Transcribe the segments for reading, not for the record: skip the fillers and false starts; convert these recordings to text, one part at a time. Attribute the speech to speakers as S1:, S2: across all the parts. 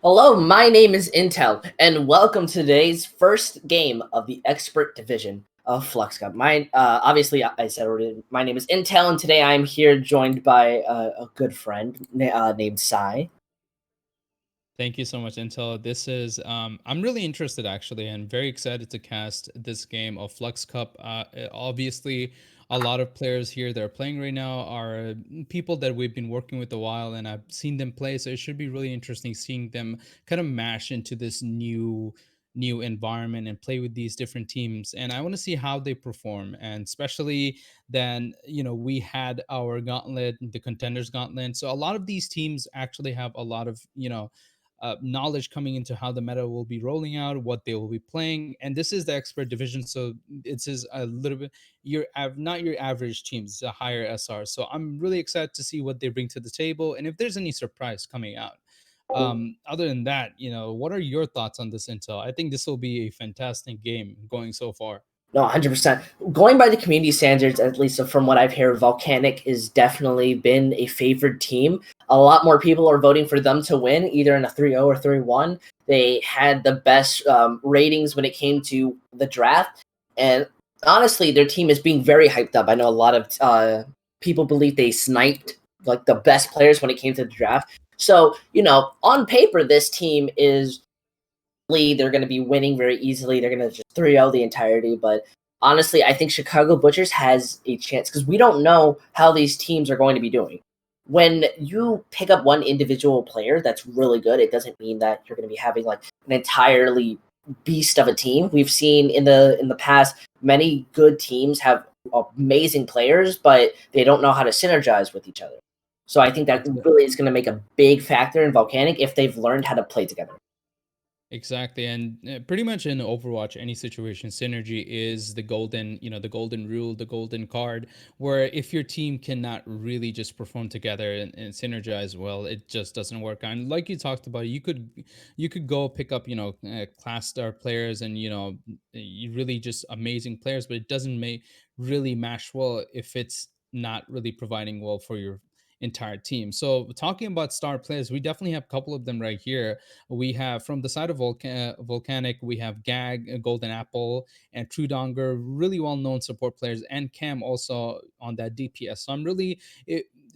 S1: Hello, my name is Intel, and welcome to today's first game of the Expert Division of Flux Cup. Obviously, I said already, my name is Intel, and today I'm here joined by a good friend named Sai.
S2: Thank you so much, Intel. I'm really interested actually and very excited to cast this game of Flux Cup. Obviously, a lot of players here that are playing right now are people that we've been working with a while, and I've seen them play. So it should be really interesting seeing them kind of mash into this new environment and play with these different teams. And I want to see how they perform, and especially then we had our gauntlet, the contenders gauntlet. So a lot of these teams actually have a lot of knowledge coming into how the meta will be rolling out, what they will be playing, and this is the expert division, so it is a little bit not your average teams, a higher SR. So I'm really excited to see what they bring to the table and if there's any surprise coming out. Other than that, what are your thoughts on this Intel? I think this will be a fantastic game going so far.
S1: No, 100%. Going by the community standards, at least from what I've heard, Volcanic has definitely been a favored team. A lot more people are voting for them to win, either in a 3-0 or 3-1. They had the best ratings when it came to the draft. And honestly, their team is being very hyped up. I know a lot of people believe they sniped like the best players when it came to the draft. So, on paper, this team is they're going to be winning very easily. They're going to just 3-0 the entirety. But honestly, I think Chicago Butchers has a chance because we don't know how these teams are going to be doing. When you pick up one individual player that's really good, it doesn't mean that you're going to be having like an entirely beast of a team. We've seen in the past many good teams have amazing players, but they don't know how to synergize with each other. So I think that really is going to make a big factor in Volcanic if they've learned how to play together.
S2: Exactly. And pretty much in Overwatch, any situation, synergy is the golden rule, the golden card, where if your team cannot really just perform together and synergize well, it just doesn't work. And like you talked about, you could go pick up, class star players and, you really just amazing players, but it doesn't make really mash well if it's not really providing well for your entire team. So talking about star players, we definitely have a couple of them right here. We have from the side of Volcanic, we have Gag, Golden Apple, and True Donger, really well known support players, and Cam also on that DPS. So I'm really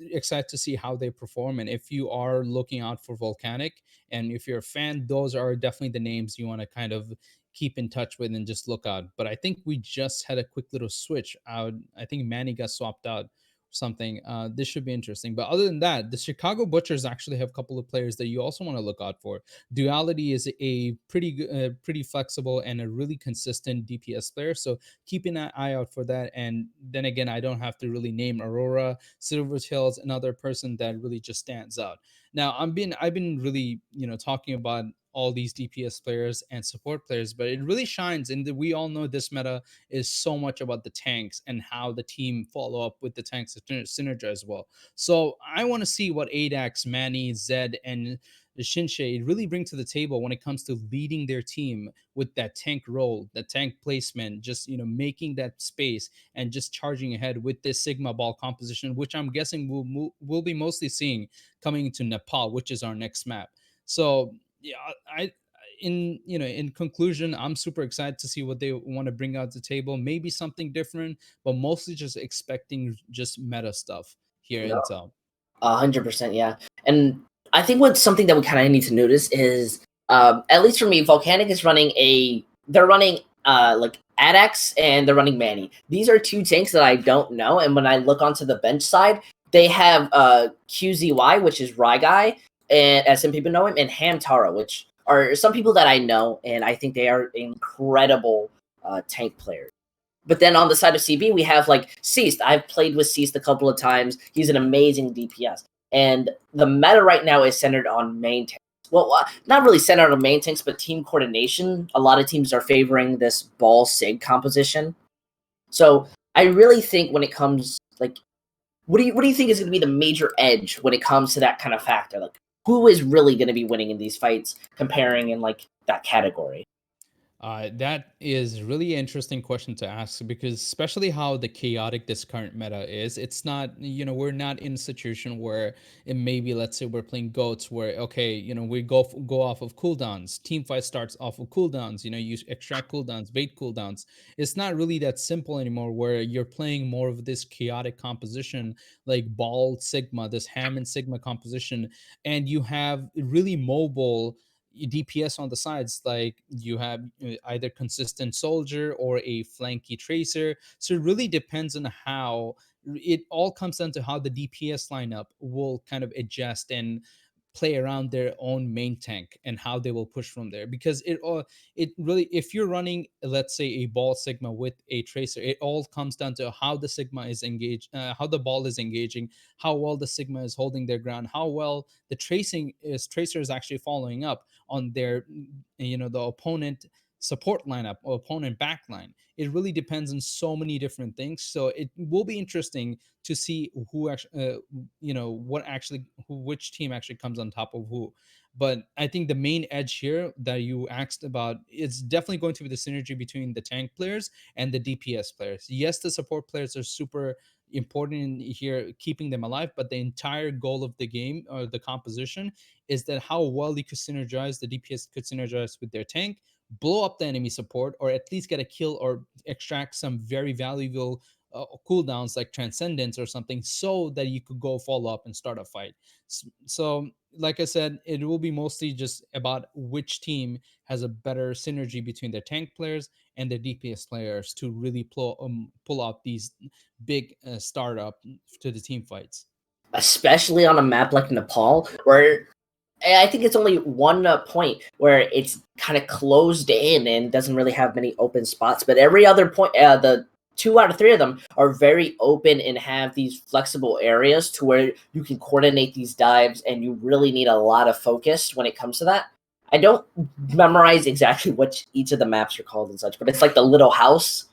S2: excited to see how they perform. And if you are looking out for Volcanic, and if you're a fan, those are definitely the names you want to kind of keep in touch with and just look out. But I think we just had a quick little switch out. I think Manny got swapped out something. This should be interesting. But other than that, the Chicago Butchers actually have a couple of players that you also want to look out for. Duality is a pretty flexible and a really consistent DPS player, so keep an eye out for that. And then again, I don't have to really name Aurora, Silver Hills, another person that really just stands out. Now, I've been really talking about all these DPS players and support players, but it really shines. And we all know this meta is so much about the tanks and how the team follow up with the tanks to synergize well. So I want to see what Adax, Manny, Zed, and Shinsei really bring to the table when it comes to leading their team with that tank role, that tank placement, just making that space and just charging ahead with this Sigma ball composition, which I'm guessing we'll be mostly seeing coming into Nepal, which is our next map. So yeah, I in conclusion, I'm super excited to see what they want to bring out to the table. Maybe something different, but mostly just expecting just meta stuff here in
S1: No,
S2: Intel.
S1: 100%, yeah. And I think what's something that we kind of need to notice is, at least for me, Volcanic is they're running like Adax and they're running Manny. These are two tanks that I don't know. And when I look onto the bench side, they have QZY, which is Rye Guy, and as some people know him, and Hamtaro, which are some people that I know, and I think they are incredible tank players. But then on the side of CB, we have like Ceased. I've played with Ceased a couple of times. He's an amazing DPS. And the meta right now is centered on main tanks. Well, not really centered on main tanks, but team coordination. A lot of teams are favoring this ball sig composition. So I really think when it comes like, what do you think is going to be the major edge when it comes to that kind of factor? Like, who is really going to be winning in these fights, comparing in like that category?
S2: That is really interesting question to ask because especially how the chaotic this current meta is, it's not, we're not in a situation where it may be, let's say we're playing goats where, okay, we go off of cooldowns. Team fight starts off of cooldowns, you extract cooldowns, bait cooldowns. It's not really that simple anymore where you're playing more of this chaotic composition like ball Sigma, this Hammond Sigma composition, and you have really mobile DPS on the sides, like you have either consistent soldier or a flanky tracer. So it really depends on how it all comes down to how the DPS lineup will kind of adjust and play around their own main tank and how they will push from there, because it really, if you're running, let's say, a ball Sigma with a tracer, it all comes down to how the Sigma is engaged, how the ball is engaging, how well the Sigma is holding their ground, how well the tracer is actually following up on their, the opponent support lineup or opponent backline. It really depends on so many different things, so it will be interesting to see who actually, what actually, which team actually comes on top of who. But I think the main edge here that you asked about, it's definitely going to be the synergy between the tank players and the DPS players. Yes, the support players are super important in here, keeping them alive, but the entire goal of the game or the composition is that how well you could synergize, the DPS could synergize with their tank, blow up the enemy support, or at least get a kill or extract some very valuable cooldowns like Transcendence or something, so that you could go follow up and start a fight. So, like I said, it will be mostly just about which team has a better synergy between their tank players and their DPS players to really pull out these big startup to the team fights.
S1: Especially on a map like Nepal, where I think it's only one point where it's kind of closed in and doesn't really have many open spots. But every other point, the 2 out of 3 of them are very open and have these flexible areas to where you can coordinate these dives, and you really need a lot of focus when it comes to that. I don't memorize exactly what each of the maps are called and such, but it's like the little house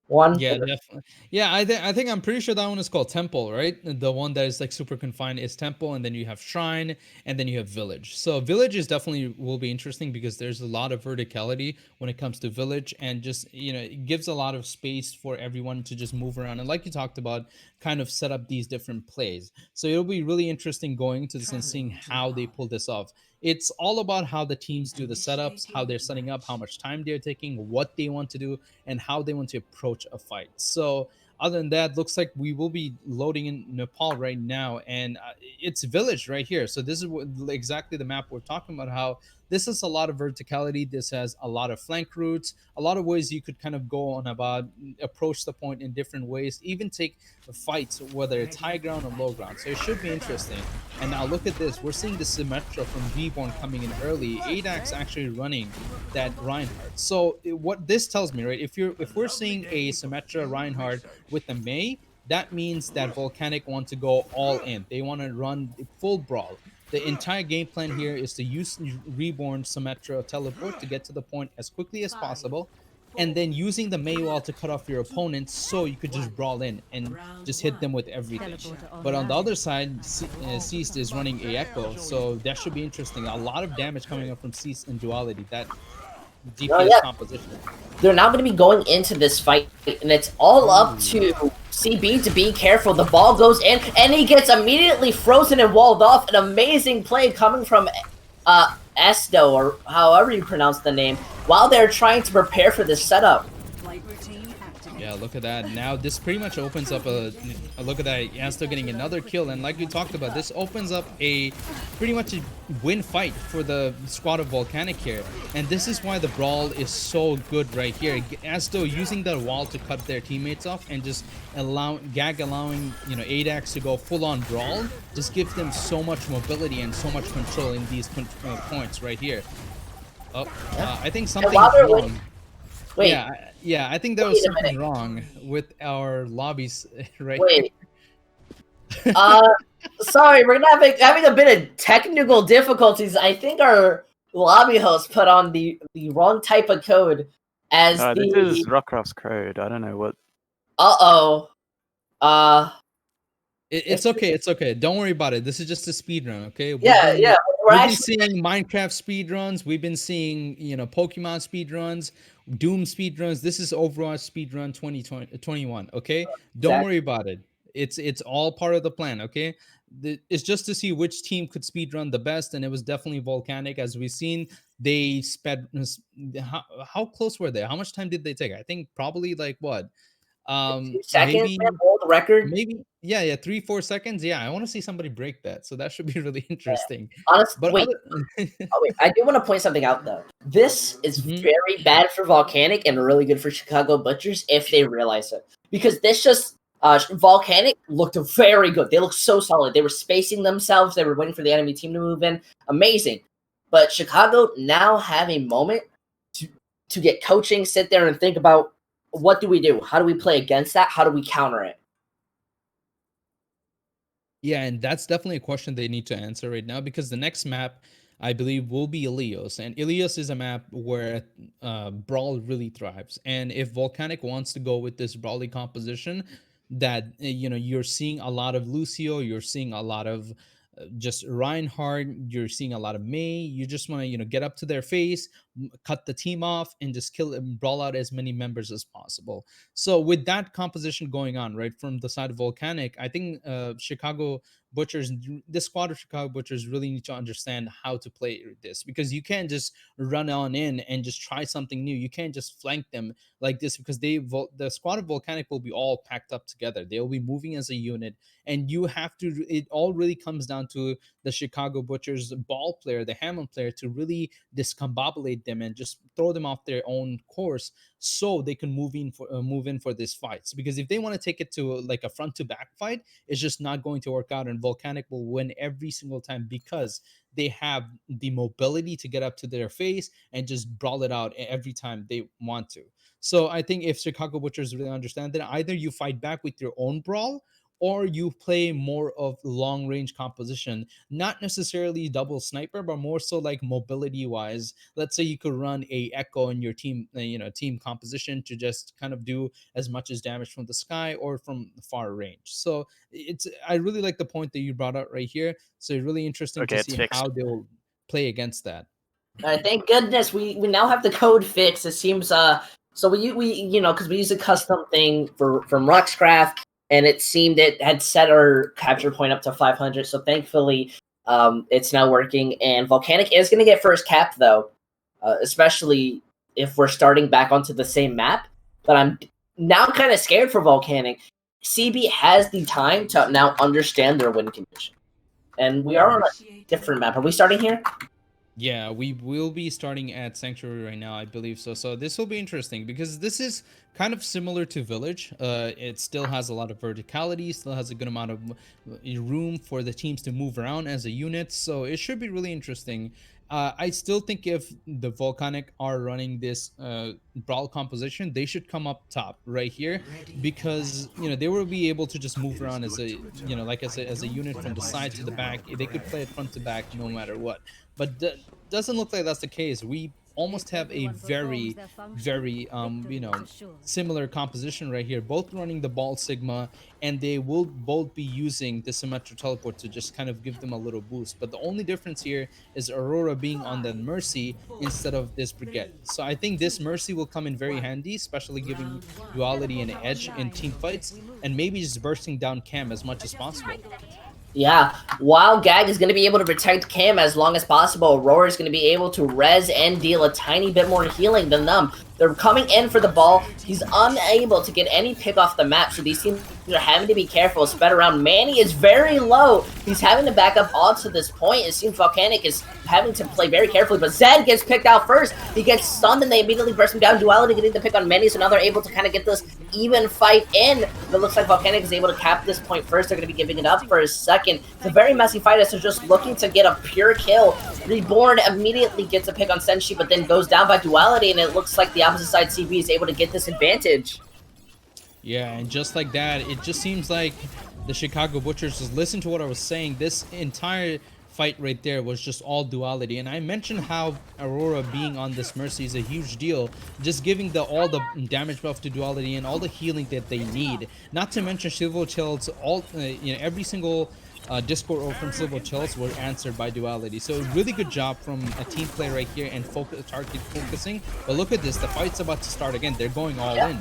S1: one.
S2: Yeah, definitely. Yeah, I think I'm pretty sure that one is called Temple, right? The one that is like super confined is Temple, and then you have Shrine, and then you have Village. So Village is definitely will be interesting because there's a lot of verticality when it comes to Village, and just it gives a lot of space for everyone to just move around and, like you talked about, kind of set up these different plays. So it'll be really interesting going to this and seeing how they pull this off. It's all about how the teams do the setups, how they're setting up, how much time they're taking, what they want to do, and how they want to approach a fight. So other than that, looks like we will be loading in Nepal right now, and it's Village right here. So this is exactly the map we're talking about. How this is a lot of verticality. This has a lot of flank routes, a lot of ways you could kind of go on about approach the point in different ways, even take fights, whether it's high ground or low ground. So it should be interesting. And now look at this. We're seeing the Symmetra from Reborn coming in early. ADAX actually running that Reinhardt. So what this tells me, right? If we're seeing a Symmetra Reinhardt with the Mei, that means that Volcanic want to go all in. They want to run full brawl. The entire game plan here is to use Reborn Symmetra teleport to get to the point as quickly as possible, and then using the Mei wall to cut off your opponents so you could just brawl in and just hit them with everything. But on the other side, Ceased is running a Echo, so that should be interesting. A lot of damage coming up from Ceased and Duality, that
S1: Oh
S2: DPS
S1: yeah,
S2: composition.
S1: they're now going to be going into this fight, and it's all up
S2: Ooh.
S1: to CB to be careful. The ball goes in, and he gets immediately frozen and walled off. An amazing play coming from Esto, or however you pronounce the name, while they're trying to prepare for this setup.
S2: Yeah, look at that. Now this pretty much opens up a look at that. Yasto getting another kill, and like you talked about, this opens up a pretty much a win fight for the squad of Volcanic here. And this is why the brawl is so good right here. Yasto using the wall to cut their teammates off and just allowing ADAX to go full on brawl just gives them so much mobility and so much control in these points right here. Oh, I think something's wrong.
S1: Wait,
S2: Yeah, I think there was
S1: wait a
S2: something
S1: minute.
S2: wrong with our lobbies right here.
S1: Wait. Uh, Sorry, we're gonna having a bit of technical difficulties. I think our lobby host put on the wrong type of code as
S3: This
S1: the.
S3: is Rockcroft's code. I don't know what.
S1: Uh-oh. Uh,
S2: It's okay. It's okay. Don't worry about it. This is just a speed run. Okay.
S1: Yeah, yeah. We're
S2: We've been
S1: actually
S2: seeing Minecraft speed runs. We've been seeing, Pokemon speed runs, Doom speed runs. This is Overwatch speed run 2021. Okay. Don't
S1: exactly.
S2: worry about it. It's all part of the plan. Okay. It's just to see which team could speed run the best, and it was definitely Volcanic. As we've seen, they sped. How close were they? How much time did they take? I think probably like what?
S1: 2 seconds, man,
S2: Maybe
S1: hold the record.
S2: Maybe, yeah, 3, 4 seconds. Yeah, I want to see somebody break that. So that should be really interesting.
S1: Honest,
S2: But
S1: wait.
S2: other
S1: Oh, wait, I do want to point something out though. This is
S2: Mhm.
S1: very bad for Volcanic and really good for Chicago Butchers if they realize it. Because this just Volcanic looked very good. They looked so solid. They were spacing themselves. They were waiting for the enemy team to move in. Amazing. But Chicago now have a moment to get coaching, sit there and think about what do we do? How do we play against that? How do we counter it?
S2: Yeah, and that's definitely a question they need to answer right now, because the next map, I believe, will be Ilios. And Ilios is a map where Brawl really thrives. And if Volcanic wants to go with this Brawly composition, that, you're seeing a lot of Lucio, you're seeing a lot of just Reinhardt, you're seeing a lot of Mei. You just want to, get up to their face, cut the team off, and just kill and brawl out as many members as possible. So with that composition going on, right, from the side of Volcanic, I think Chicago Butchers, the squad of Chicago Butchers really need to understand how to play this, because you can't just run on in and just try something new. You can't just flank them like this, because the squad of Volcanic will be all packed up together. They'll be moving as a unit, and you have to. It all really comes down to the Chicago Butchers ball player, the Hammond player, to really discombobulate them and just throw them off their own course, so they can move in for these fights. Because if they want to take it to like a front to back fight, it's just not going to work out, and Volcanic will win every single time, because they have the mobility to get up to their face and just brawl it out every time they want to. So I think if Chicago Butchers really understand that, either you fight back with your own brawl, or you play more of long range composition, not necessarily double sniper, but more so like mobility wise. Let's say you could run a echo in your team, team composition, to just kind of do as much as damage from the sky or from the far range. So I really like the point that you brought out right here. So it's really interesting
S3: Okay,
S2: to
S3: it's
S2: see how
S3: fixed.
S2: they'll play against that.
S1: Thank goodness we now have the code fixed. It seems so we because we use a custom thing from Roxcraft, and it seemed it had set our capture point up to 500. So thankfully, it's now working. And Volcanic is going to get first cap though, especially if we're starting back onto the same map. But I'm now kind of scared for Volcanic. CB has the time to now understand their win condition, and we are on a different map. Are we starting here?
S2: Yeah, we will be starting at Sanctuary right now, I believe so. So this will be interesting, because this is kind of similar to Village. It still has a lot of verticality, still has a good amount of room for the teams to move around as a unit. So it should be really interesting. I still think if the Volcanic are running this Brawl composition, they should come up top right here, because they will be able to just move around as a, like I said, as a unit from the side to the back. They could play it front to back no matter what. But doesn't look like that's the case. We almost have a very, very similar composition right here, both running the ball Sigma, and they will both be using the Symmetra teleport to just kind of give them a little boost. But the only difference here is Aurora being on the Mercy instead of this Brigade. So I think this Mercy will come in very handy, especially giving duality an edge in team fights, and maybe just bursting down Cam as much as possible.
S1: Yeah, while Gag is going to be able to protect Cam as long as possible, Aurora is going to be able to res and deal a tiny bit more healing than them. They're coming in for the ball. He's unable to get any pick off the map, so these teams are having to be careful, spread around. Manny is very low. He's having to back up all to this point. It seems Volcanic is having to play very carefully, but Zed gets picked out first. He gets stunned, and they immediately burst him down. Duality getting the pick on Manny, so now they're able to kind of get this even fight in. But it looks like Volcanic is able to cap this point first. They're going to be giving it up for a second. It's a very messy fight as they're just looking to get a pure kill. Reborn immediately gets a pick on Senshi, but then goes down by Duality, and it looks like the opposite side CB is able to get this advantage.
S2: Yeah, and just like that, it just seems like the Chicago Butchers, just listen to what I was saying. This entire fight right there was just all duality. And I mentioned how Aurora being on this Mercy is a huge deal, just giving all the damage buff to duality and all the healing that they need. Not to mention Silver Chill's every single Discord or from Silver Chills were answered by duality. So really good job from a team play right here and target focusing. But look at this, the fight's about to start again. They're going all in.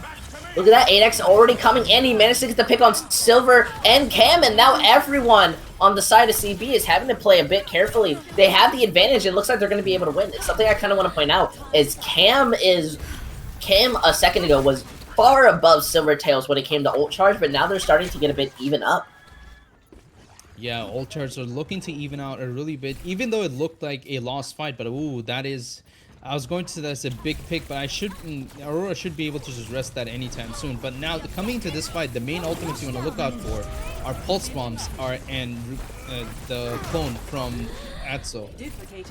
S1: Look at that, 8X already coming in. He managed to get the pick on Silver and Cam, and now everyone on the side of CB is having to play a bit carefully. They have the advantage. It looks like they're going to be able to win. It's something I kind of want to point out is Cam a second ago was far above Silvertails when it came to ult charge, but now they're starting to get a bit even up.
S2: Yeah, ult charge are looking to even out a really bit, even though it looked like a lost fight. But ooh, that is... I was going to say that's a big pick, but Aurora should be able to just rest that anytime soon. But now, coming to this fight, the main ultimates you want to look out for are Pulse Bombs and the clone from Atso.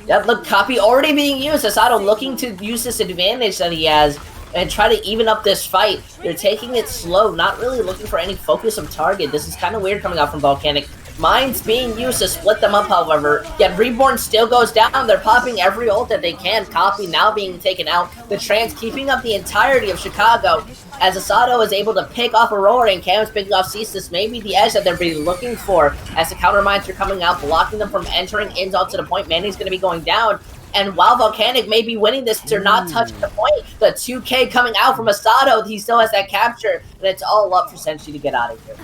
S1: Yep, look, copy already being used. Asado looking to use this advantage that he has and try to even up this fight. They're taking it slow, not really looking for any focus of target. This is kind of weird coming out from Volcanic. Mines being used to split them up, however, yet Reborn still goes down. They're popping every ult that they can. Copy now being taken out. The Trans keeping up the entirety of Chicago as Asado is able to pick off Aurora and Cam's picking off Cease. This may be the edge that they're being looking for as the counter mines are coming out, blocking them from entering in onto the point. Manny's going to be going down. And while Volcanic may be winning this, they're not touching the point. The 2K coming out from Asado, he still has that capture, and it's all up for Senshi to get out of here.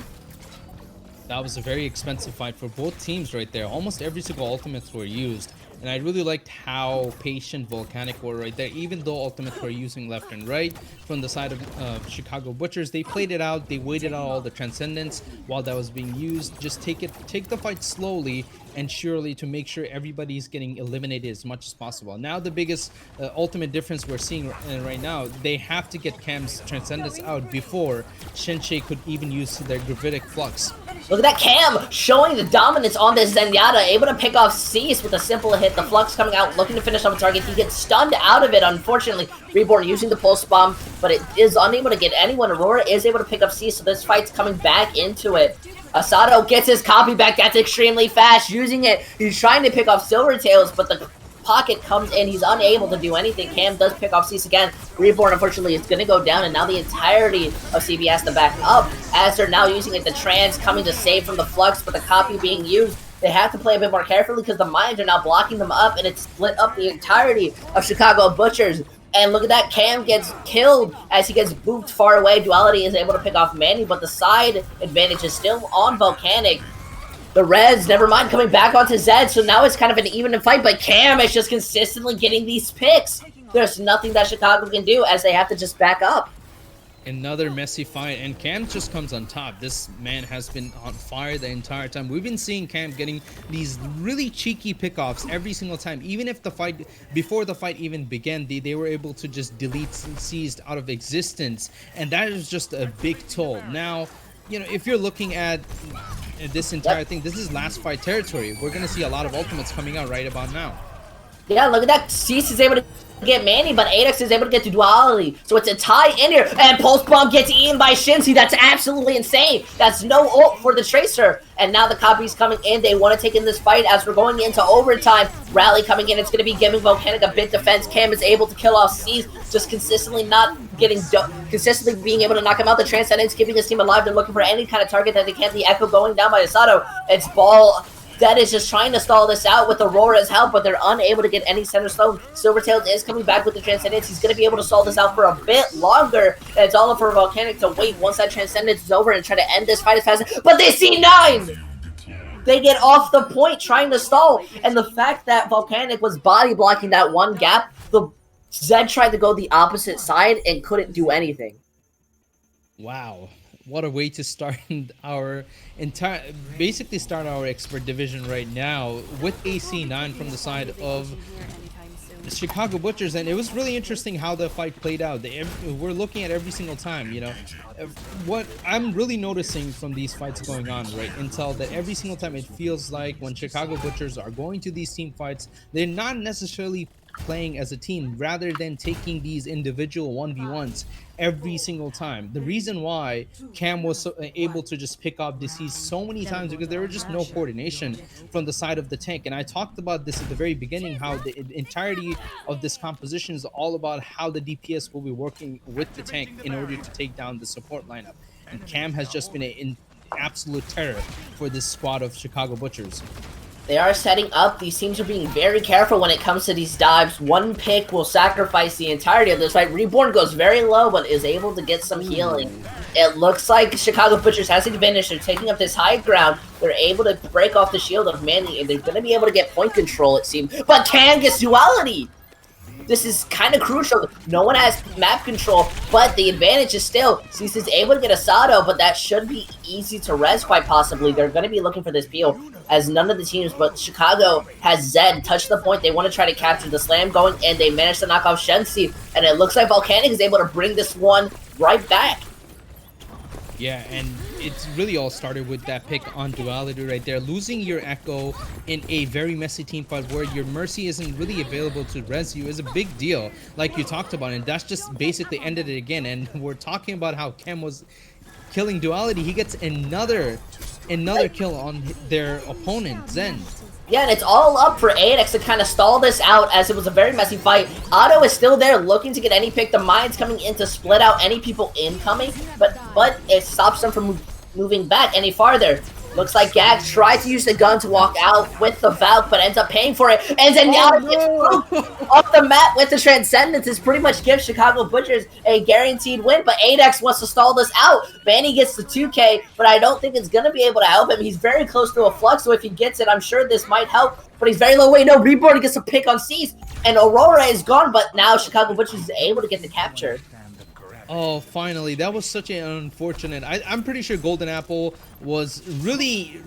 S2: That was a very expensive fight for both teams right there. Almost every single ultimates were used. And I really liked how patient Volcanic were right there. Even though ultimates were using left and right from the side of Chicago Butchers, they played it out. They waited out all the Transcendence while that was being used. Just take the fight slowly and surely to make sure everybody's getting eliminated as much as possible. Now the biggest ultimate difference we're seeing right now, they have to get Cam's Transcendence out before Shenshei could even use their Gravitic Flux.
S1: Look at that Cam showing the dominance on this Zenyatta, able to pick off Cease with a simple hit. The Flux coming out, looking to finish on the target. He gets stunned out of it, unfortunately. Reborn using the Pulse Bomb, but it is unable to get anyone. Aurora is able to pick up Cease, so this fight's coming back into it. Asado gets his copy back. That's extremely fast. Using it, he's trying to pick off Silvertails, but the pocket comes in. He's unable to do anything. Cam does pick off Cease again. Reborn, unfortunately, is going to go down, and now the entirety of CB has to back up as they're now using it. The Trans coming to save from the Flux, but the copy being used. They have to play a bit more carefully because the mines are now blocking them up, and it's split up the entirety of Chicago Butchers. And look at that, Cam gets killed as he gets booped far away. Duality is able to pick off Manny, but the side advantage is still on Volcanic. The Reds, never mind, coming back onto Zed, so now it's kind of an even fight, but Cam is just consistently getting these picks. There's nothing that Chicago can do as they have to just back up.
S2: Another messy fight, and Cam just comes on top. This man has been on fire the entire time. We've been seeing Cam getting these really cheeky pickoffs every single time. Even if the fight, before the fight even began, they were able to just delete Seized out of existence, and that is just a big toll. Now, you know, if you're looking at this entire thing, this is last fight territory. We're gonna see a lot of ultimates coming out right about now.
S1: Yeah, look at that. Cease is able to get Manny, but 8X is able to get to Duality. So it's a tie in here, and Pulse Bomb gets eaten by Shinzy. That's absolutely insane. That's no ult for the Tracer. And now the copy's coming in. They want to take in this fight as we're going into overtime. Rally coming in. It's going to be giving Volcanic a bit defense. Cam is able to kill off Cease, just consistently not getting, consistently being able to knock him out. The Transcendence keeping his team alive. They're looking for any kind of target that they can. The Echo going down by Asado. It's Ball that is just trying to stall this out with Aurora's help, but they're unable to get any center stone. Silvertails is coming back with the Transcendence. He's going to be able to stall this out for a bit longer. And it's all up for Volcanic to wait once that Transcendence is over and try to end this fight as fast as... But they see 9! They get off the point trying to stall. And the fact that Volcanic was body blocking that one gap, the Zed tried to go the opposite side and couldn't do anything.
S2: Wow. What a way to start our basically start our expert division right now with AC9 from the side of the Chicago Butchers. And it was really interesting how the fight played out. We're looking at every single time, you know. What I'm really noticing from these fights going on, right, Intel, that every single time it feels like when Chicago Butchers are going to these team fights, they're not necessarily playing as a team rather than taking these individual 1v1s every single time. The reason why Cam was able to just pick off disease so many times because there was just no coordination from the side of the tank. And I talked about this at the very beginning, how the entirety of this composition is all about how the DPS will be working with the tank in order to take down the support lineup. And Cam has just been an absolute terror for this squad of Chicago Butchers.
S1: They are setting up. These teams are being very careful when it comes to these dives. One pick will sacrifice the entirety of this fight. Reborn goes very low, but is able to get some healing. It looks like Chicago Butchers has the advantage. They're taking up this high ground. They're able to break off the shield of Manny, and they're going to be able to get point control, it seems. But Cam gets duality! This is kind of crucial. No one has map control, but the advantage is still, Cease is able to get a Sato, but that should be easy to res quite possibly. They're going to be looking for this peel, as none of the teams but Chicago has Zed touch the point. They want to try to capture the slam going, and they managed to knock off Shensi, and it looks like Volcanic is able to bring this one right back.
S2: Yeah, and it's really all started with that pick on duality right there. Losing your Echo in a very messy team fight where your Mercy isn't really available to res you is a big deal, like you talked about, and that's just basically ended it again. And we're talking about how Cam was killing duality. He gets another kill on their opponent, Zen.
S1: Yeah, and it's all up for AX to kind of stall this out, as it was a very messy fight. Otto is still there looking to get any pick. The Mine's coming in to split out any people incoming, but it stops them from moving back any farther. Looks like Gag tried to use the gun to walk out with the Valk, but ends up paying for it. And then gets off the map with the Transcendence. This pretty much gives Chicago Butchers a guaranteed win, but ADEX wants to stall this out. Manny gets the 2K, but I don't think it's going to be able to help him. He's very close to a Flux, so if he gets it, I'm sure this might help. But he's very low. Wait, no, Reborn gets a pick on Cease, and Aurora is gone, but now Chicago Butchers is able to get the capture.
S2: Oh, finally. That was such an unfortunate. I'm pretty sure Golden Apple was really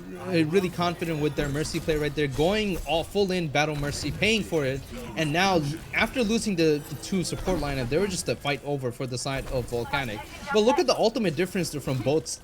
S2: confident with their Mercy play right there, going all full in Battle Mercy, paying for it. And now, after losing the two support lineup, they were just a fight over for the side of Volcanic. But look at the ultimate difference from both.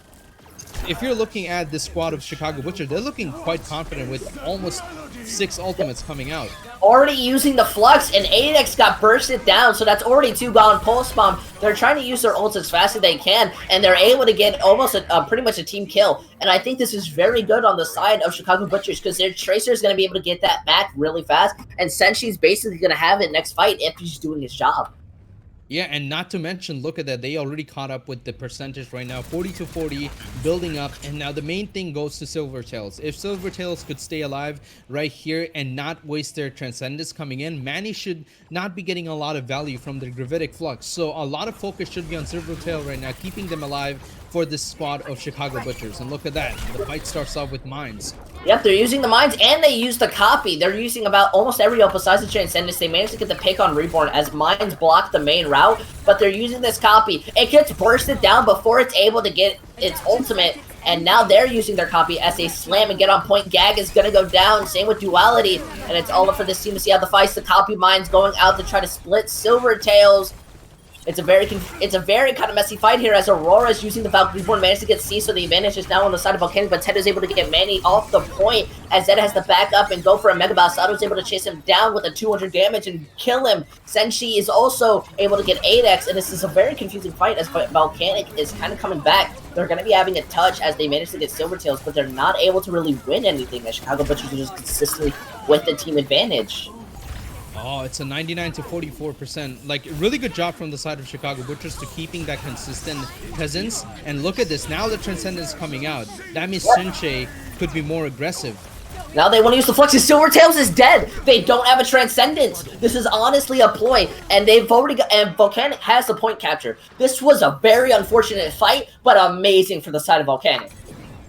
S2: If you're looking at this squad of Chicago Butcher, they're looking quite confident with almost 6 ultimates coming out.
S1: Already using the Flux, and AX got bursted down, so that's already 2 gone pulse bomb. They're trying to use their ults as fast as they can, and they're able to get almost pretty much a team kill. And I think this is very good on the side of Chicago Butchers, because their Tracer is going to be able to get that back really fast, and Senshi's basically going to have it next fight if he's doing his job.
S2: Yeah, and not to mention, look at that. They already caught up with the percentage right now. 40-40, building up. And now the main thing goes to Silvertails. If Silvertails could stay alive right here and not waste their Transcendence coming in, Manny should not be getting a lot of value from the Gravitic Flux. So a lot of focus should be on Silvertail right now, keeping them alive for this spot of Chicago Butchers. And look at that. The fight starts off with Mines.
S1: Yep, they're using the Mines, and they use the copy. They're using about almost every ult besides the Transcendence. They managed to get the pick on Reborn as Mines block the main route, but they're using this copy. It gets bursted down before it's able to get its ultimate, and now they're using their copy as they slam and get on point. Gag is going to go down, same with Duality, and it's all up for this team to see how the fights. The copy Mines going out to try to split Silvertails. It's a very kind of messy fight here, as Aurora is using the Valkyrie Reborn, managed to get C, so the advantage is now on the side of Volcanic, but Ted is able to get Manny off the point, as Zed has to back up and go for a Mega Bow. Sato is able to chase him down with a 200 damage and kill him. Senshi is also able to get 8x, and this is a very confusing fight, as Volcanic is kind of coming back. They're going to be having a touch as they manage to get Silvertails, but they're not able to really win anything, as Chicago Butchers are just consistently with the team advantage.
S2: Oh, it's a 99 to 44%. Like, really good job from the side of Chicago Butchers to keeping that consistent presence. And look at this. Now the Transcendence coming out. That means Shinche could be more aggressive.
S1: Now they want to use the Flux. Silvertails is dead. They don't have a Transcendence. This is honestly a ploy, and they've already got. And Volcanic has the point capture. This was a very unfortunate fight, but amazing for the side of Volcanic.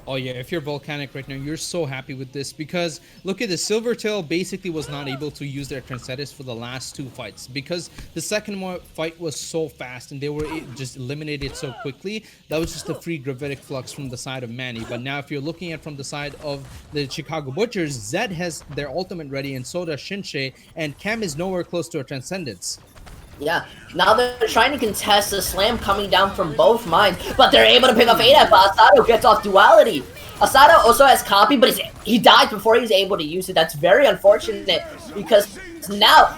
S2: Oh yeah, if you're Volcanic right now, you're so happy with this, because look at this. Silvertail basically was not able to use their Transcendence for the last 2 fights, because the second fight was so fast and they were just eliminated so quickly. That was just a free Gravitic Flux from the side of Manny. But now if you're looking at from the side of the Chicago Butchers, Zed has their ultimate ready, and so does Shinche, and Cam is nowhere close to a Transcendence.
S1: Yeah, now they're trying to contest the slam coming down from both Mines, but they're able to pick off 8F. Asato gets off Duality. Asato also has copy, but he died before he's able to use it. That's very unfortunate, because now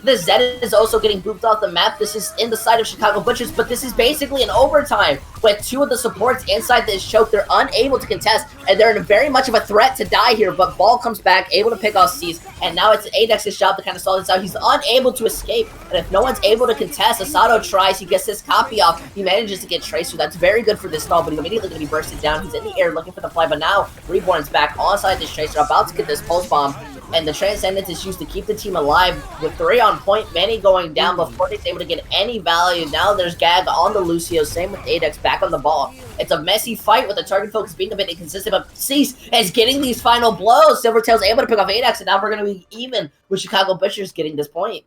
S1: The Zed is also getting booped off the map. This is in the side of Chicago Butchers, but this is basically an overtime with two of the supports inside this choke. They're unable to contest, and they're in very much of a threat to die here, but Ball comes back, able to pick off C's, and now it's Adex's job to kind of solve this out. He's unable to escape, and if no one's able to contest, Asado tries, he gets his copy off, he manages to get Tracer. That's very good for this stall, but he's immediately going to be bursted down. He's in the air looking for the fly, but now Reborn's back onside this Tracer, about to get this pulse bomb, and the Transcendence is used to keep the team alive with 3 on point. Manny going down before he's able to get any value. Now there's Gag on the Lucio, same with Adex back on the ball. It's a messy fight with the target focus being a bit inconsistent, but Cease is getting these final blows. Silvertail's able to pick off Adex, and now we're going to be even with Chicago Butchers getting this point.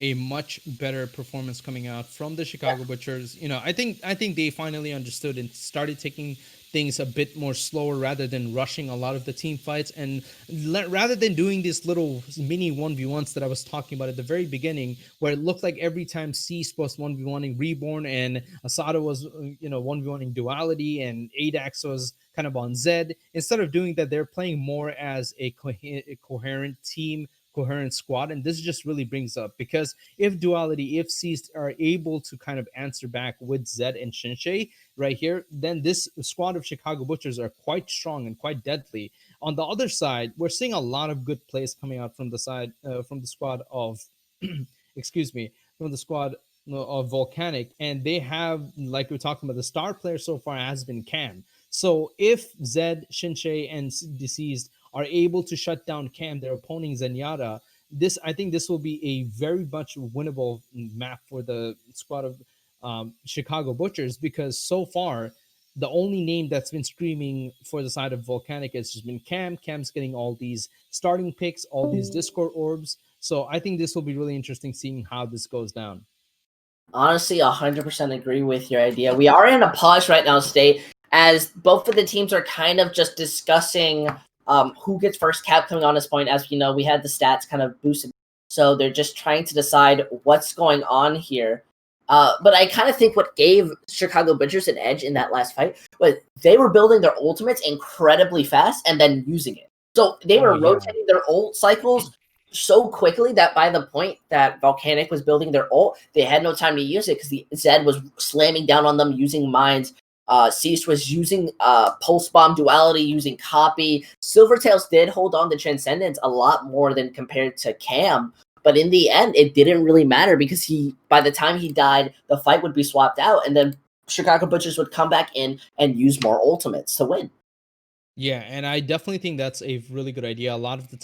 S2: A much better performance coming out from the Chicago Butchers. You know, I think they finally understood and started taking things a bit more slower rather than rushing a lot of the team fights, and rather than doing these little mini 1v1s that I was talking about at the very beginning, where it looked like every time Cease was 1v1ing Reborn and Asada was 1v1ing Duality and Adax was kind of on Zed. Instead of doing that, they're playing more as a coherent team, coherent squad, and this just really brings up, because if Duality, if Ceased are able to kind of answer back with Zed and Shinsei right here, then this squad of Chicago Butchers are quite strong and quite deadly. On the other side, we're seeing a lot of good plays coming out from the side from the squad of excuse me, from the squad of Volcanic, and they have, like we're talking about, the star player so far has been Cam. So if Zed, Shinsei, and Deceased are able to shut down Cam, their opponent Zenyatta, I think this will be a very much winnable map for the squad of Chicago Butchers, because so far the only name that's been screaming for the side of Volcanic has just been Cam. Cam's getting all these starting picks, all these Discord orbs. So I think this will be really interesting seeing how this goes down.
S1: Honestly, 100% agree with your idea. We are in a pause right now, State, as both of the teams are kind of just discussing who gets first cap coming on this point. As you know, we had the stats kind of boosted, so they're just trying to decide what's going on here. But I kind of think what gave Chicago Butchers an edge in that last fight was they were building their ultimates incredibly fast and then using it. So they were rotating their ult cycles so quickly that by the point that Volcanic was building their ult, they had no time to use it because the Zed was slamming down on them using mines. Cease was using Pulse Bomb, Duality using Copy. Silvertails did hold on to Transcendence a lot more than compared to Cam, but in the end, it didn't really matter because by the time he died, the fight would be swapped out, and then Chicago Butchers would come back in and use more ultimates to win.
S2: Yeah, and I definitely think that's a really good idea. A lot of the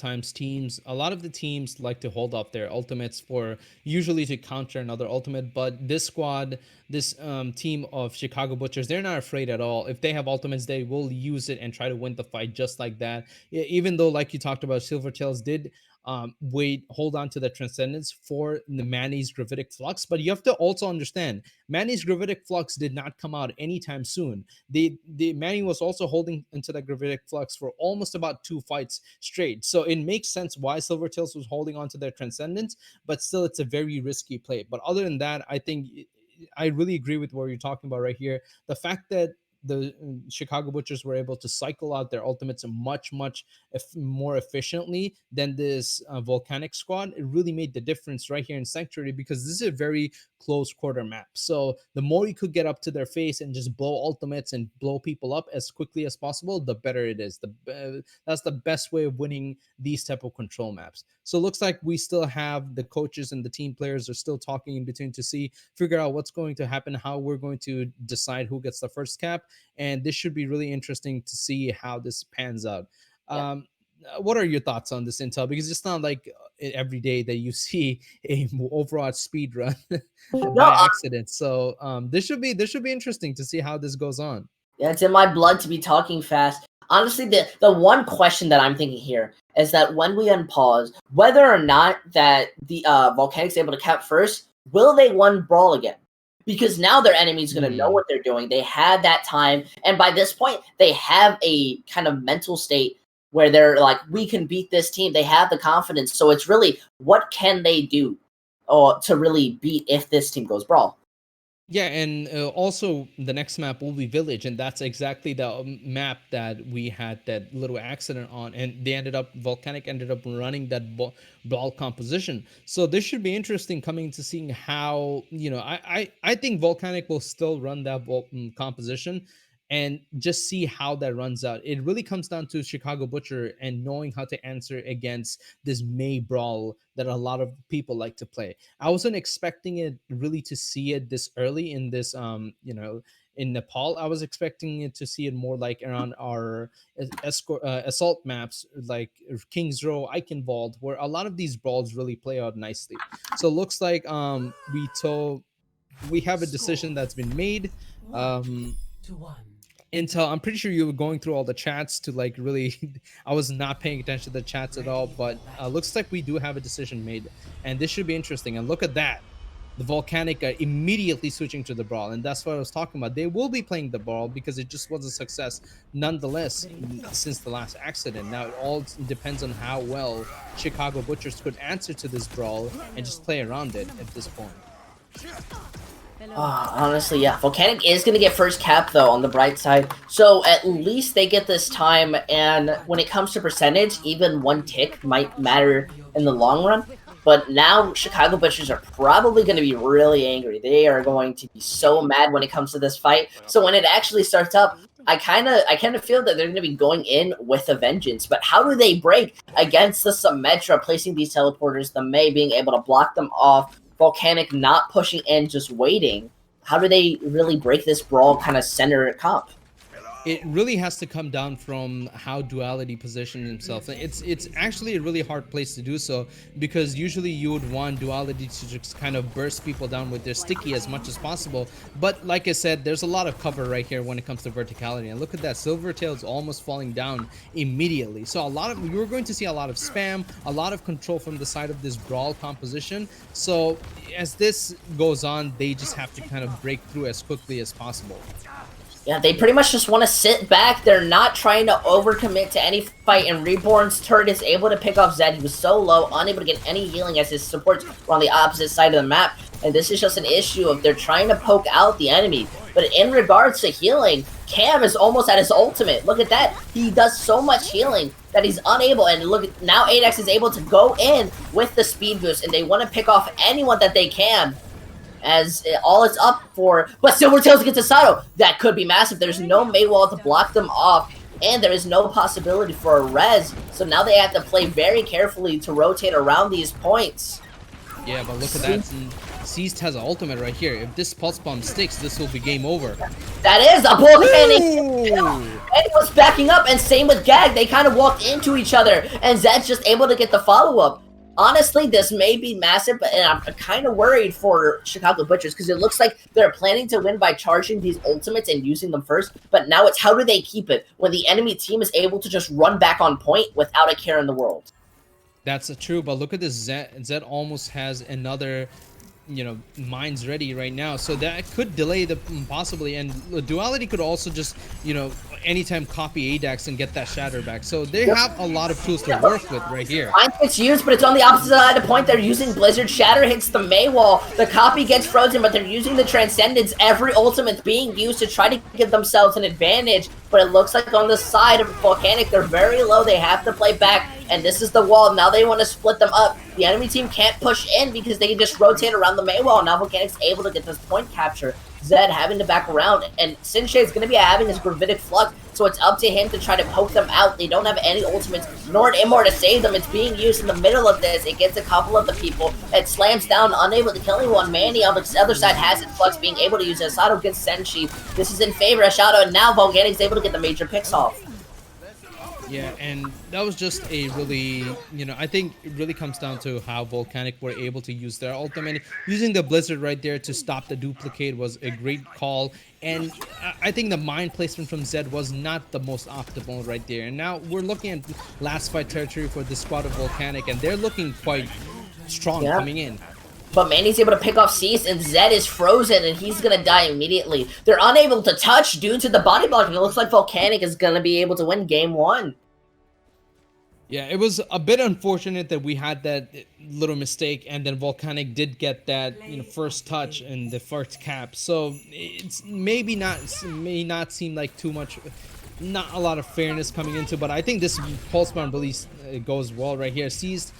S2: teams like to hold up their ultimates for usually to counter another ultimate, but this squad, this team of Chicago Butchers, they're not afraid at all. If they have ultimates, they will use it and try to win the fight just like that. Even though, like you talked about, Silvertails did hold on to the Transcendence for the Manny's Gravitic Flux, but you have to also understand, Manny's Gravitic Flux did not come out anytime soon. The Manny was also holding into the Gravitic Flux for almost about 2 fights straight, so it makes sense why Silvertails was holding on to their Transcendence, but still it's a very risky play. But other than that, I think I really agree with what you're talking about right here. The fact that the Chicago Butchers were able to cycle out their ultimates much more efficiently than this Volcanic squad, it really made the difference right here in Sanctuary, because this is a very close quarter map. So the more you could get up to their face and just blow ultimates and blow people up as quickly as possible, the better it is. That's the best way of winning these type of control maps. So it looks like we still have the coaches and the team players are still talking in between to figure out what's going to happen, how we're going to decide who gets the first cap. And this should be really interesting to see how this pans out.
S1: Yeah.
S2: What are your thoughts on this intel? Because it's not like every day that you see a Overwatch speed run by accident. So this should be interesting to see how this goes on.
S1: Yeah, it's in my blood to be talking fast. Honestly, the one question that I'm thinking here is that when we unpause, whether or not that the Volcanic's able to cap first, will they one brawl again? Because now their enemy's going to know what they're doing. They had that time, and by this point, they have a kind of mental state where they're like, we can beat this team. They have the confidence. So it's really, what can they do to really beat if this team goes brawl?
S2: Yeah, and also the next map will be Village, and that's exactly the map that we had that little accident on, and Volcanic ended up running that ball composition. So this should be interesting coming to seeing how, I think Volcanic will still run that composition, and just see how that runs out. It really comes down to Chicago Butcher and knowing how to answer against this May brawl that a lot of people like to play. I wasn't expecting it really to see it this early in this in Nepal. I was expecting it to see it more like around our escort assault maps like King's Row, Eichenwald, where a lot of these brawls really play out nicely. So it looks like we have a decision that's been made. Um Intel, I'm pretty sure you were going through all the chats to like really. I was not paying attention to the chats at all, but looks like we do have a decision made, and this should be interesting. And look at that, the Volcanic immediately switching to the brawl, and that's what I was talking about. They will be playing the brawl because it just was a success, nonetheless, since the last accident. Now it all depends on how well Chicago Butchers could answer to this brawl and just play around it at this point.
S1: Honestly, yeah. Volcanic is going to get first cap, though, on the bright side. So at least they get this time, and when it comes to percentage, even one tick might matter in the long run. But now Chicago Butchers are probably going to be really angry. They are going to be so mad when it comes to this fight. So when it actually starts up, I kind of feel that they're going to be going in with a vengeance. But how do they break against the Symmetra, placing these teleporters, the Mei being able to block them off, Volcanic not pushing in, just waiting? How do they really break this brawl kind of center comp?
S2: It really has to come down from how Duality positioned himself. It's actually a really hard place to do so, because usually you would want Duality to just kind of burst people down with their sticky as much as possible. But like I said, there's a lot of cover right here when it comes to verticality. And look at that, Silvertail's almost falling down immediately. So you're going to see a lot of spam, a lot of control from the side of this brawl composition. So as this goes on, they just have to kind of break through as quickly as possible.
S1: Yeah, they pretty much just want to sit back. They're not trying to overcommit to any fight, and Reborn's turret is able to pick off Zed. He was so low, unable to get any healing as his supports were on the opposite side of the map. And this is just an issue of they're trying to poke out the enemy. But in regards to healing, Cam is almost at his ultimate. Look at that. He does so much healing that he's unable. And look, now 8X is able to go in with the speed boost, and they want to pick off anyone that they can, as all it's up for. But Silvertails gets a Sato. That could be massive. There's no Mei wall to block them off, and there is no possibility for a res. So now they have to play very carefully to rotate around these points.
S2: Yeah, but look at that. Seized has an ultimate right here. If this pulse bomb sticks, this will be game over.
S1: That is a Volcanic. And he was backing up, and same with Gag. They kind of walked into each other, and Zed's just able to get the follow-up. Honestly, this may be massive, but I'm kind of worried for Chicago Butchers, because it looks like they're planning to win by charging these ultimates and using them first, but now it's how do they keep it when the enemy team is able to just run back on point without a care in the world.
S2: That's true, but look at this. Zed almost has another, mines ready right now, so that could delay the possibly, and Duality could also just, anytime copy ADAX and get that shatter back. So they have a lot of tools to work with right here.
S1: Mine gets used, but it's on the opposite side of the point. They're using Blizzard. Shatter hits the Mei wall. The copy gets frozen, but they're using the Transcendence. Every ultimate's being used to try to give themselves an advantage, but it looks like on the side of Volcanic, they're very low. They have to play back, and this is the wall. Now they want to split them up. The enemy team can't push in because they can just rotate around the Mei wall. Now Volcanic's able to get this point capture. Zed having to back around, and Sinche is going to be having his Gravitic Flux, so it's up to him to try to poke them out. They don't have any ultimates, nor an Immor to save them. It's being used in the middle of this. It gets a couple of the people. It slams down, unable to kill anyone. Manny on the other side has his Flux, being able to use it. Sato gets Senshi. This is in favor of Shadow, and now Volcanic's able to get the major picks off.
S2: Yeah, and that was just a really, I think it really comes down to how Volcanic were able to use their ultimate. Using the Blizzard right there to stop the duplicate was a great call. And I think the mine placement from Zed was not the most optimal right there. And now we're looking at last fight territory for the squad of Volcanic, and they're looking quite strong coming in.
S1: But Manny's able to pick off Cease, and Zed is frozen, and he's going to die immediately. They're unable to touch due to the body block, and it looks like Volcanic is going to be able to win game one.
S2: Yeah, it was a bit unfortunate that we had that little mistake, and then Volcanic did get that first touch and the first cap. So it's may not seem like too much, not a lot of fairness coming into. But I think this pulse bomb release goes well right here. Seized,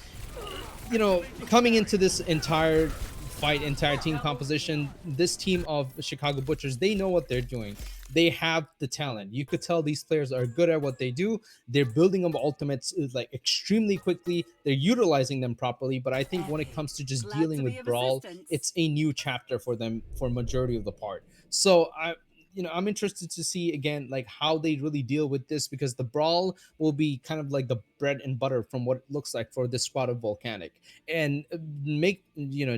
S2: coming into this entire fight, entire team composition, this team of Chicago Butchers, they know what they're doing. They have the talent. You could tell these players are good at what they do. They're building up ultimates like extremely quickly. They're utilizing them properly. But I think when it comes to just dealing with Brawl, it's a new chapter for them for majority of the part. So I'm interested to see again like how they really deal with this, because the Brawl will be kind of like the bread and butter from what it looks like for this squad of Volcanic. And make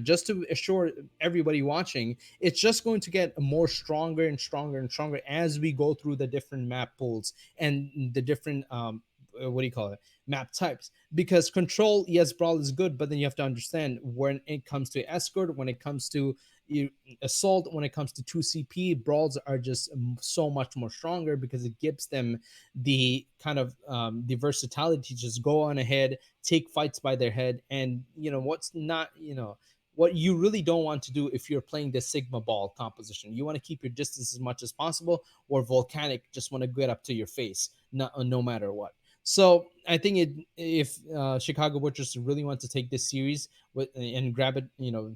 S2: just to assure everybody watching, it's just going to get more stronger and stronger and stronger as we go through the different map pools and the different what do you call it, map types. Because control, yes, Brawl is good, but then you have to understand when it comes to escort, when it comes to assault, when it comes to 2CP, Brawls are just so much more stronger, because it gives them the kind of the versatility to just go on ahead, take fights by their head. And what's not, what you really don't want to do if you're playing the Sigma ball composition, you want to keep your distance as much as possible, or Volcanic just want to get up to your face, no matter what. So I think if Chicago Butchers really want to take this series and grab it,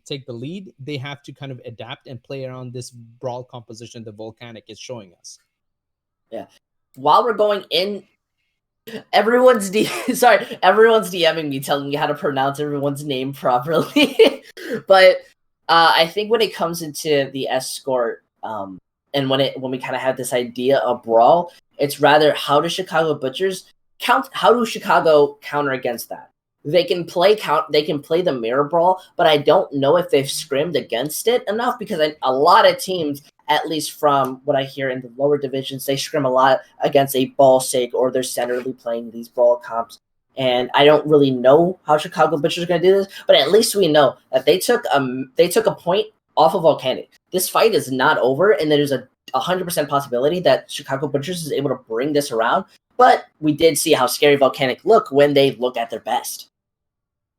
S2: take the lead, they have to kind of adapt and play around this Brawl composition the Volcanic is showing us.
S1: Yeah. While we're going in, everyone's everyone's DMing me telling me how to pronounce everyone's name properly. But I think when it comes into the escort, and when we kind of have this idea of Brawl, it's rather how do Chicago Butchers how do Chicago counter against that? They can play the mirror brawl, but I don't know if they've scrimmed against it enough, because a lot of teams, at least from what I hear in the lower divisions, they scrim a lot against a ball sig, or they're centrally playing these brawl comps. And I don't really know how Chicago Butchers are going to do this, but at least we know that they took a point off of Volcanic. This fight is not over, and there's a 100% possibility that Chicago Butchers is able to bring this around. But we did see how scary Volcanic look when they look at their best.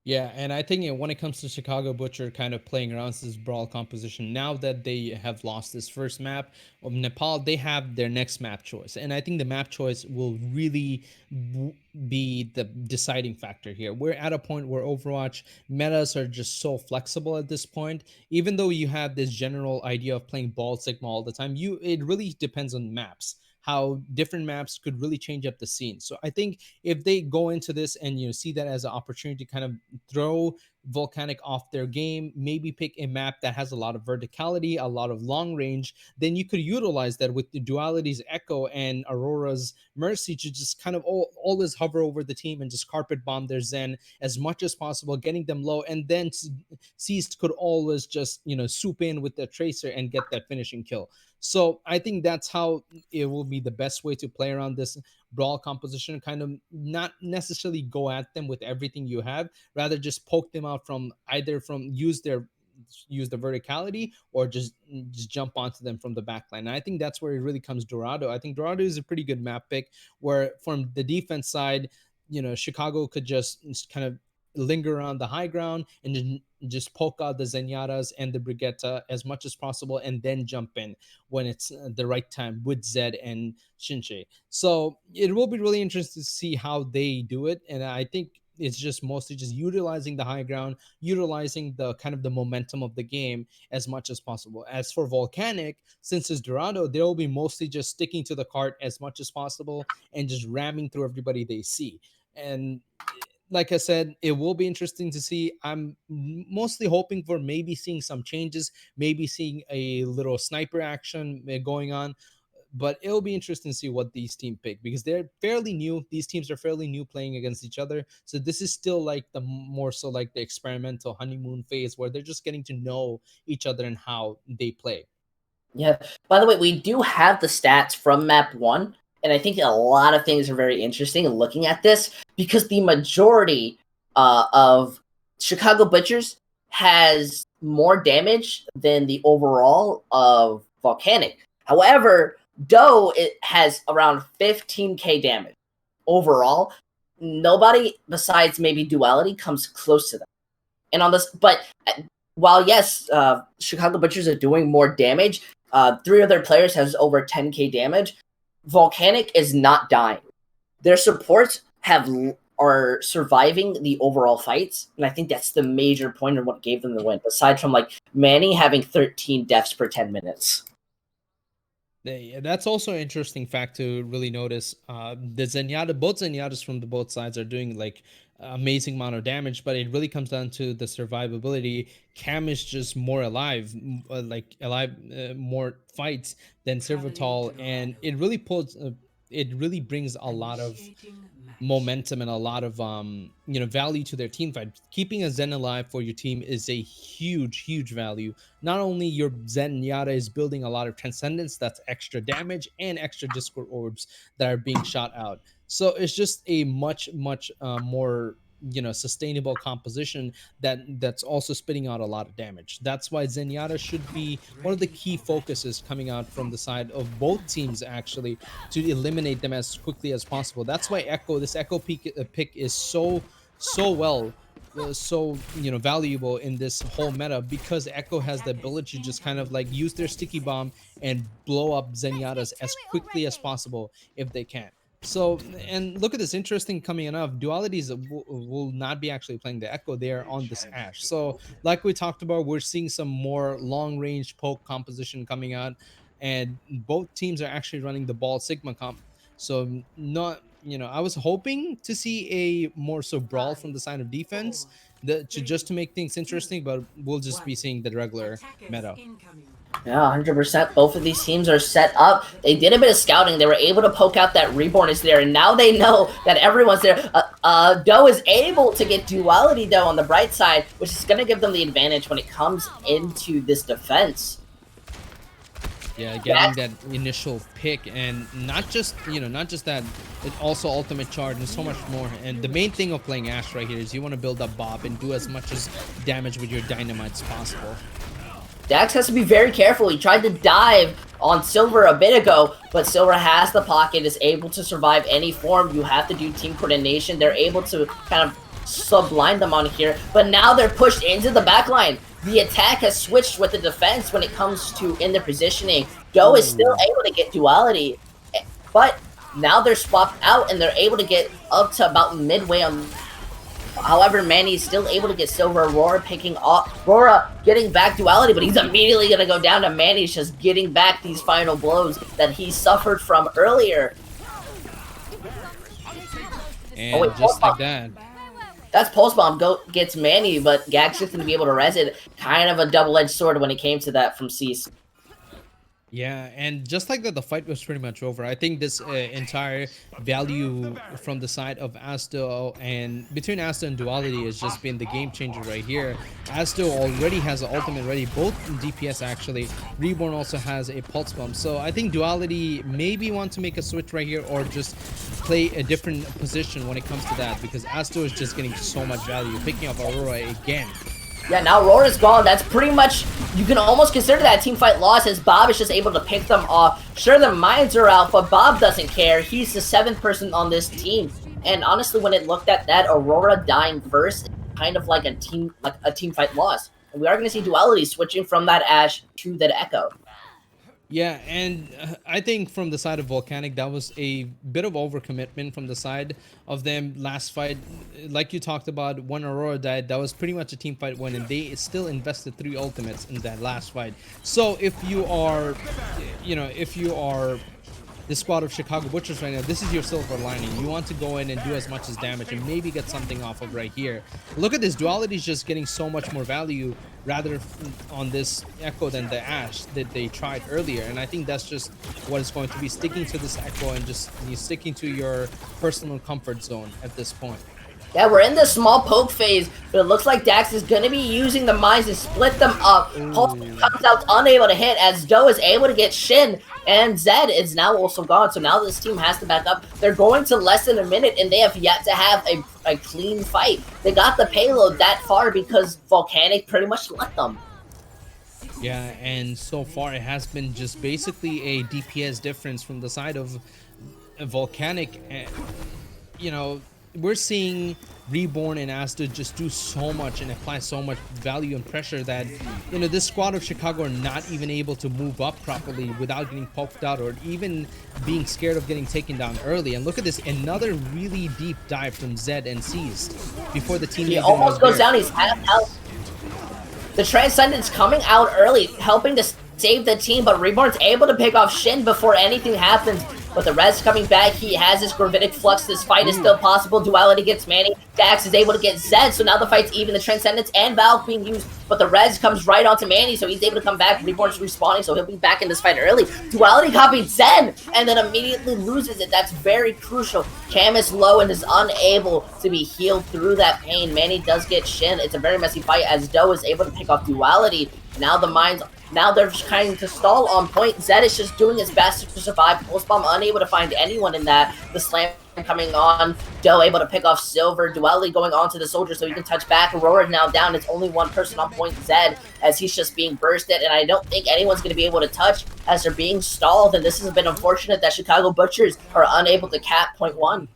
S2: Yeah, and I think when it comes to Chicago Butcher kind of playing around this Brawl composition, now that they have lost this first map of Nepal, they have their next map choice. And I think the map choice will really be the deciding factor here. We're at a point where Overwatch metas are just so flexible at this point. Even though you have this general idea of playing Ball Sigma all the time, it really depends on maps, how different maps could really change up the scene. So I think if they go into this and see that as an opportunity to kind of throw Volcanic off their game, maybe pick a map that has a lot of verticality, a lot of long range, then you could utilize that with the Duality's Echo and Aurora's Mercy to just kind of always hover over the team and just carpet bomb their Zen as much as possible, getting them low, and then Seized could always just swoop in with the Tracer and get that finishing kill. So I think that's how it will be the best way to play around this Brawl composition, kind of not necessarily go at them with everything you have, rather just poke them out from either from use the verticality, or just jump onto them from the backline. And I think that's where it really comes Dorado. I think Dorado is a pretty good map pick, where from the defense side, Chicago could just kind of linger around the high ground and just poke out the Zenyatas and the Brigitte as much as possible, and then jump in when it's the right time with Zed and Shinche. So it will be really interesting to see how they do it. And I think it's just mostly just utilizing the high ground, utilizing the kind of the momentum of the game as much as possible. As for Volcanic, since it's Dorado, they'll be mostly just sticking to the cart as much as possible and just ramming through everybody they see. And like I said, it will be interesting to see. I'm mostly hoping for maybe seeing some changes, maybe seeing a little sniper action going on. But it'll be interesting to see what these teams pick, because they're fairly new. These teams are fairly new playing against each other. So this is still like the more so like the experimental honeymoon phase, where they're just getting to know each other and how they play.
S1: Yeah. By the way, we do have the stats from map 1. And I think a lot of things are very interesting in looking at this, because the majority of Chicago Butchers has more damage than the overall of Volcanic. However, Doe, it has around 15k damage overall. nobody besides maybe Duality comes close to them. And on this, but while yes, Chicago Butchers are doing more damage, 3 other players has over 10k damage. Volcanic is not dying. Their supports are surviving the overall fights, and I think that's the major point of what gave them the win. Aside from like Manny having 13 deaths per 10 minutes.
S2: Yeah, that's also an interesting fact to really notice. The both Zenyatas from the both sides are doing like amazing amount of damage, but it really comes down to the survivability. Cam is just more alive, more fights than Servitol, and it really brings a lot of momentum and a lot of value to their team fight. Keeping a Zen alive for your team is a huge value. Not only your Zenyatta is building a lot of transcendence, that's extra damage and extra discord orbs that are being shot out, so it's just a much more sustainable composition that's also spitting out a lot of damage. That's why Zenyatta should be one of the key focuses coming out from the side of both teams, actually, to eliminate them as quickly as possible. That's why this Echo pick is so valuable in this whole meta, because Echo has the ability to just kind of like use their sticky bomb and blow up Zenyatas as quickly as possible if they can. So, and look at this, interesting coming enough, Dualities will not be actually playing the Echo. They are on this Ashe. So like we talked about, we're seeing some more long range poke composition coming out, and both teams are actually running the ball Sigma comp. So not, I was hoping to see a more so brawl from the side of defense, just to make things interesting, but we'll just be seeing the regular meta.
S1: Yeah, 100%. Both of these teams are set up. They did a bit of scouting. They were able to poke out that Reborn is there, and now they know that everyone's there. Doe is able to get Duality, though, on the bright side, which is going to give them the advantage when it comes into this defense.
S2: Yeah, getting that initial pick, and not just that, it also ultimate charge and so much more. And the main thing of playing Ashe right here is you want to build up Bob and do as much as damage with your dynamite as possible.
S1: Dax has to be very careful. He tried to dive on Silver a bit ago, but Silver has the pocket, is able to survive any form. You have to do team coordination. They're able to kind of subline them on here, but now they're pushed into the backline. The attack has switched with the defense when it comes to in the positioning. Doe is still able to get Duality, but now they're swapped out and they're able to get up to about midway on. However, Manny's still able to get Silver. Aurora picking up. Aurora getting back Duality, but he's immediately going to go down to Manny's just getting back these final blows that he suffered from earlier.
S2: And just like that.
S1: That's Pulse Bomb gets Manny, but Gax is going to be able to res it. Kind of a double-edged sword when it came to that from Cease.
S2: Yeah, and just like that, the fight was pretty much over. I think this entire value from the side of Asto and between Asto and Duality has just been the game changer right here. Asto already has an ultimate ready, both in DPS actually. Reborn also has a pulse bomb. So I think Duality maybe want to make a switch right here, or just play a different position when it comes to that, because Asto is just getting so much value, picking up Aurora again.
S1: Yeah, now Aurora's gone. That's pretty much, you can almost consider that a team fight loss, as Bob is just able to pick them off. Sure, the mines are out, but Bob doesn't care. He's the 7th person on this team. And honestly, when it looked at that, Aurora dying first, kind of like a team fight loss. And we are going to see Duality switching from that Ashe to that Echo.
S2: Yeah, and I think from the side of Volcanic, that was a bit of overcommitment from the side of them last fight. Like you talked about, when Aurora died, that was pretty much a team fight win, and they still invested 3 ultimates in that last fight. So if you are, the squad of Chicago Butchers right now, this is your silver lining. You want to go in and do as much as damage and maybe get something off of right here. Look at this, Duality is just getting so much more value rather on this Echo than the Ashe that they tried earlier. And I think that's just what it's going to be, sticking to this Echo and just sticking to your personal comfort zone at this point.
S1: Yeah, we're in the small poke phase, but it looks like Dax is going to be using the mines to split them up. Pulse comes out unable to hit, as Doe is able to get Shin, and Zed is now also gone. So now this team has to back up. They're going to less than a minute, and they have yet to have a clean fight. They got the payload that far because Volcanic pretty much let them.
S2: Yeah, and so far it has been just basically a DPS difference from the side of Volcanic. we're seeing Reborn and Asta just do so much and apply so much value and pressure that, you know, this squad of Chicago are not even able to move up properly without getting poked out or even being scared of getting taken down early. And look at this, another really deep dive from Zed and Seized before the team.
S1: He almost goes down. He's half health. The Transcendence coming out early, helping to save the team, but Reborn's able to pick off Shin before anything happens. But the Res coming back, he has his Gravitic Flux. This fight is still possible. Duality gets Manny. Dax is able to get Zed, so now the fight's even. The Transcendence and Valve being used, but the Res comes right onto Manny, so he's able to come back. Reborn's respawning, so he'll be back in this fight early. Duality copied Zed, and then immediately loses it. That's very crucial. Cam is low and is unable to be healed through that pain. Manny does get Shin. It's a very messy fight as Doe is able to pick off Duality. Now they're trying to stall on point. Zed is just doing his best to survive. Pulse Bomb unable to find anyone in that. The slam coming on. Doe able to pick off Silver. Duality going on to the Soldier so he can touch back. Aurora now down. It's only one person on point, Zed, as he's just being bursted. And I don't think anyone's going to be able to touch as they're being stalled. And this has been unfortunate that Chicago Butchers are unable to cap point one.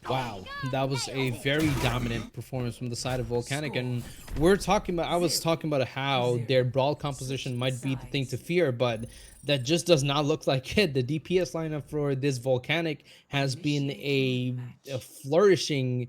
S2: Wow, that was a very dominant performance from the side of Volcanic, and I was talking about how their brawl composition might be the thing to fear, but that just does not look like it. The DPS lineup for this Volcanic has been a flourishing,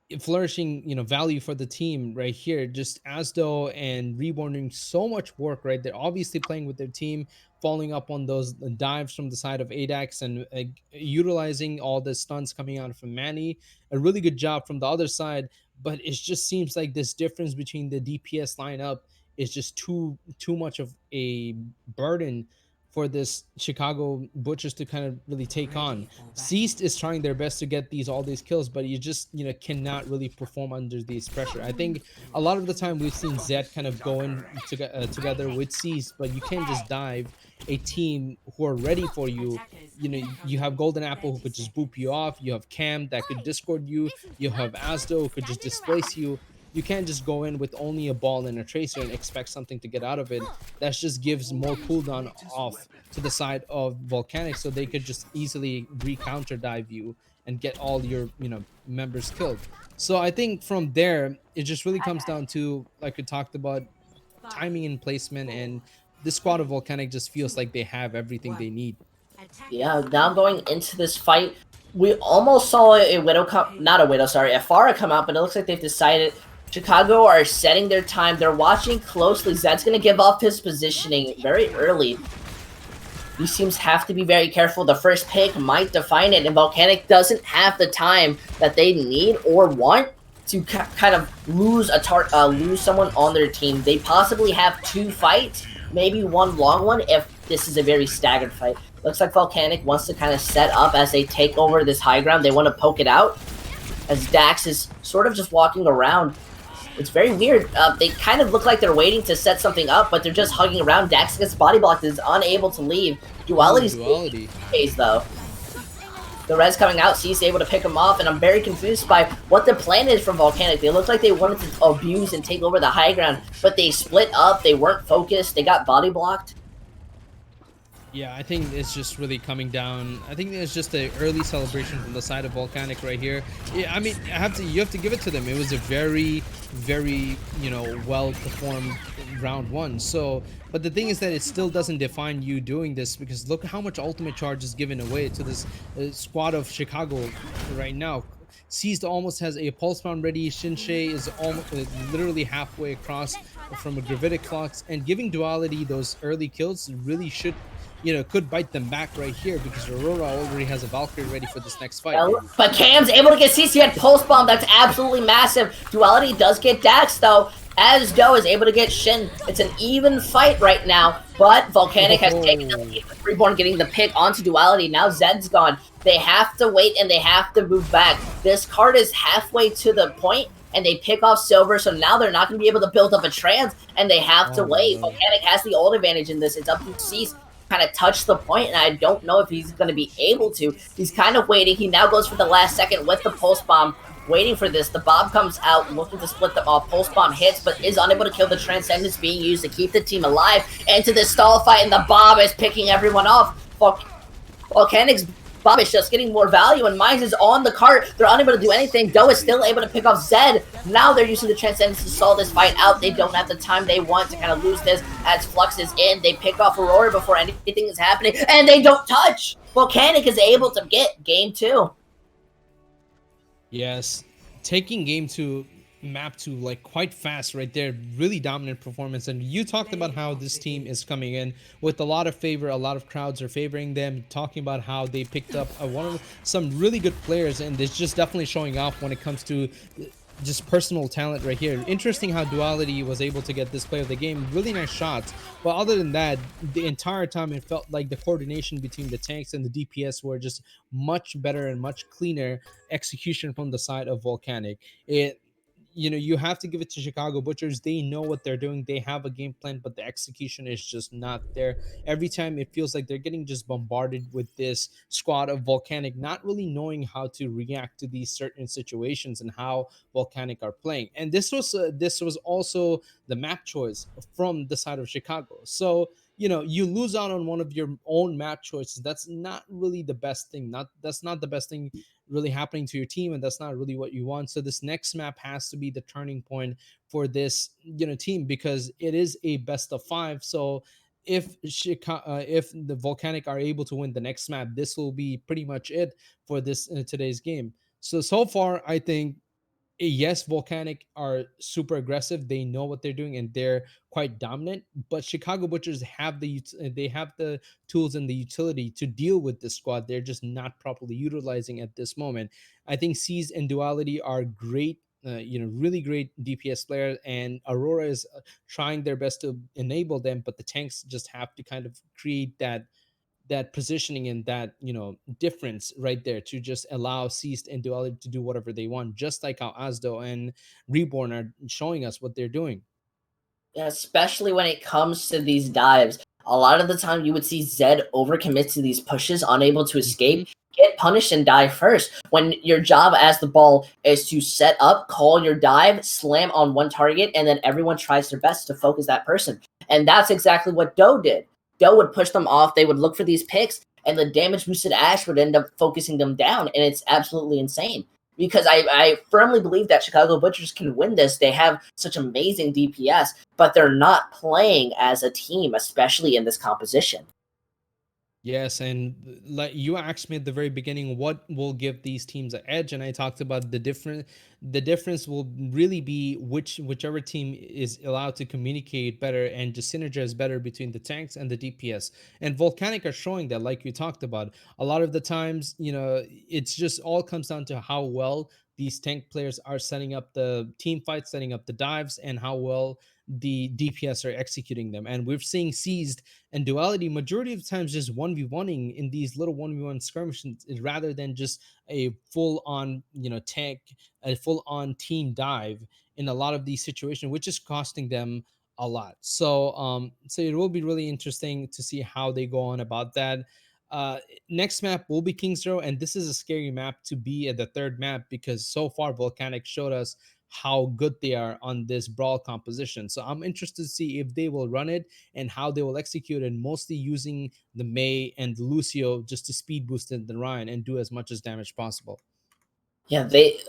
S2: you know, value for the team right here. Just Asdo and Reborn doing so much work, right? They're obviously playing with their team, following up on those dives from the side of Adax and utilizing all the stunts coming out from Manny. A really good job from the other side, but it just seems like this difference between the DPS lineup is just too much of a burden for this Chicago Butchers to kind of really take on. Seized is trying their best to get all these kills, but you just, you know, cannot really perform under this pressure. I think a lot of the time we've seen Zed kind of go in together with Seized, but you can't just dive a team who are ready for you. You know, you have Golden Apple who could just boop you off. You have Cam that could discord you. You have Asdo who could just displace you. You can't just go in with only a ball and a tracer and expect something to get out of it. That just gives more cooldown off to the side of Volcanic, so they could just easily re-counter dive you and get all your, you know, members killed. So I think from there, it just really comes down to, like we talked about, timing and placement, and this squad of Volcanic just feels like they have everything they need.
S1: Yeah, now going into this fight, we almost saw a Pharah come out, but it looks like they've decided Chicago are setting their time. They're watching closely. Zed's going to give up his positioning very early. These teams have to be very careful. The first pick might define it, and Volcanic doesn't have the time that they need or want to kind of lose someone on their team. They possibly have 2 fights, maybe one long one if this is a very staggered fight. Looks like Volcanic wants to kind of set up as they take over this high ground. They want to poke it out as Dax is sort of just walking around. It's very weird. They kind of look like they're waiting to set something up, but they're just hugging around. Dax gets body blocked, is unable to leave. Duality phase though. The res coming out, C's able to pick him off, and I'm very confused by what the plan is from Volcanic. They look like they wanted to abuse and take over the high ground, but they split up, they weren't focused, they got body blocked.
S2: Yeah, I think it's just really coming down. I think it's just an early celebration from the side of Volcanic right here. Yeah, I mean, you have to give it to them. It was a very, very, you know, well performed round 1. So, but the thing is that it still doesn't define you doing this, because look how much ultimate charge is given away to this squad of Chicago right now. Seized almost has a pulse bomb ready. Shinsei is almost literally halfway across from a Gravitic Flux, and giving Duality those early kills really should, you know, could bite them back right here, because Aurora already has a Valkyrie ready for this next fight.
S1: But Cam's able to get CC at Pulse Bomb. That's absolutely massive. Duality does get Dax, though, as Doe is able to get Shin. It's an even fight right now, but Volcanic has taken the lead with Reborn getting the pick onto Duality. Now Zed's gone. They have to wait, and they have to move back. This card is halfway to the point, and they pick off Silver, so now they're not going to be able to build up a trans, and they have to wait. Volcanic has the ult advantage in this. It's up to Cease kind of touch the point, and I don't know if he's going to be able to. He's kind of waiting. He now goes for the last second with the Pulse Bomb, waiting for this. The Bob comes out looking to split them off. Pulse Bomb hits, but is unable to kill. The Transcendence being used to keep the team alive. Into this stall fight, and the Bob is picking everyone off. Volcanic's Bob is just getting more value, and Mines is on the cart. They're unable to do anything. Doe is still able to pick off Zed. Now they're using the Transcendence to stall this fight out. They don't have the time they want to kind of lose this as Flux is in. They pick off Aurora before anything is happening, and they don't touch. Volcanic is able to get game 2.
S2: Yes, taking game to map to like quite fast right there, really dominant performance. And you talked about how this team is coming in with a lot of favor, a lot of crowds are favoring them, talking about how they picked up some really good players, and it's just definitely showing off when it comes to just personal talent right here. Interesting how Duality was able to get this play of the game. Really nice shots. But other than that, the entire time it felt like the coordination between the tanks and the DPS were just much better and much cleaner execution from the side of Volcanic. You have to give it to Chicago Butchers. They know what they're doing. They have a game plan, but the execution is just not there. Every time it feels like they're getting just bombarded with this squad of Volcanic, not really knowing how to react to these certain situations and how Volcanic are playing. And this was also the map choice from the side of Chicago. So you lose out on one of your own map choices. That's not really the best thing. That's not the best thing really happening to your team, and that's not really what you want. So this next map has to be the turning point for this team, because it is a best of 5. So if the Volcanic are able to win the next map, this will be pretty much it for this today's game. So far I think yes, Volcanic are super aggressive. They know what they're doing and they're quite dominant. But Chicago Butchers have they have the tools and the utility to deal with this squad. They're just not properly utilizing at this moment. I think Seas and Duality are great. Really great DPS players, and Aurora is trying their best to enable them, but the tanks just have to kind of create that positioning and that difference right there to just allow Ceased and Duality to do whatever they want, just like how Asdo and Reborn are showing us what they're doing.
S1: Especially when it comes to these dives. A lot of the time, you would see Zed overcommit to these pushes, unable to
S2: Mhm.
S1: escape, get punished, and die first. When your job as the ball is to set up, call your dive, slam on one target, and then everyone tries their best to focus that person. And that's exactly what Doe did. Doe would push them off, they would look for these picks, and the damage boosted Ash would end up focusing them down. And it's absolutely insane because I firmly believe that Chicago Butchers can win this. They have such amazing DPS, but they're not playing as a team, especially in this composition.
S2: Yes, and like you asked me at the very beginning, what will give these teams an edge, and I talked about the difference will really be whichever team is allowed to communicate better and just synergize better between the tanks and the DPS. And Volcanic are showing that, like you talked about. A lot of the times, it's just all comes down to how well these tank players are setting up the team fights, setting up the dives, and how well the DPS are executing them. And we're seeing Seized and Duality majority of the times just 1v1ing in these little 1v1 skirmishes rather than just a full on tank, a full on team dive in a lot of these situations, which is costing them a lot. So it will be really interesting to see how they go on about that. uh Next map will be King's Row, and this is a scary map to be at the third map, because so far Volcanic showed us how good they are on this brawl composition. So I'm interested to see if they will run it and how they will execute it, mostly using the Mei and Lucio just to speed boost the Ryan and do as much as damage possible.
S1: Yeah, they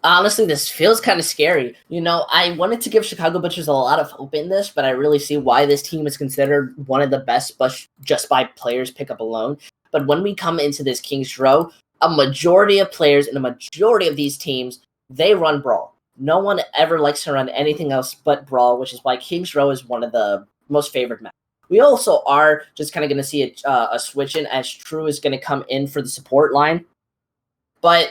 S1: honestly, this feels kind of scary. I wanted to give Chicago Butchers a lot of hope in this, but I really see why this team is considered one of the best, but just by players pickup alone. But when we come into this King's Row, a majority of players in a majority of these teams, they run Brawl. No one ever likes to run anything else but Brawl, which is why King's Row is one of the most favored maps. We also are just kind of going to see a switch in as True is going to come in for the support line. But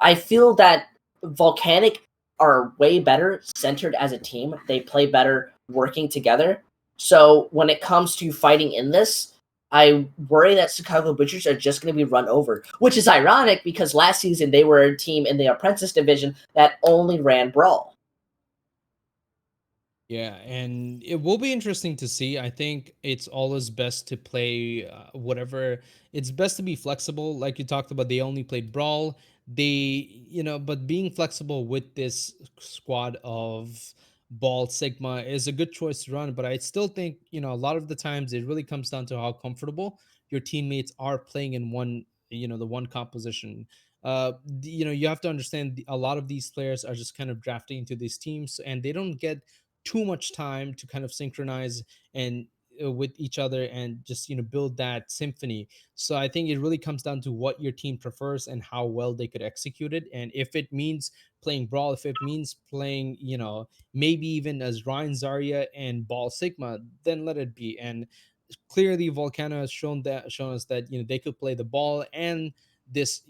S1: I feel that Volcanic are way better centered as a team. They play better working together. So when it comes to fighting in this, I worry that Chicago Butchers are just going to be run over, which is ironic because last season they were a team in the Apprentice division that only ran Brawl.
S2: Yeah, and it will be interesting to see. I think it's always best to play whatever. It's best to be flexible. Like you talked about, they only played Brawl. But being flexible with this squad of Ball Sigma is a good choice to run. But I still think, a lot of the times it really comes down to how comfortable your teammates are playing in one the one composition. You have to understand a lot of these players are just kind of drafting into these teams, and they don't get too much time to kind of synchronize and with each other and just build that symphony. So I think it really comes down to what your team prefers and how well they could execute it. And if it means playing brawl, if it means playing maybe even as Ryan Zarya and Ball Sigma, then let it be. And clearly Volcano has shown us that they could play the ball and this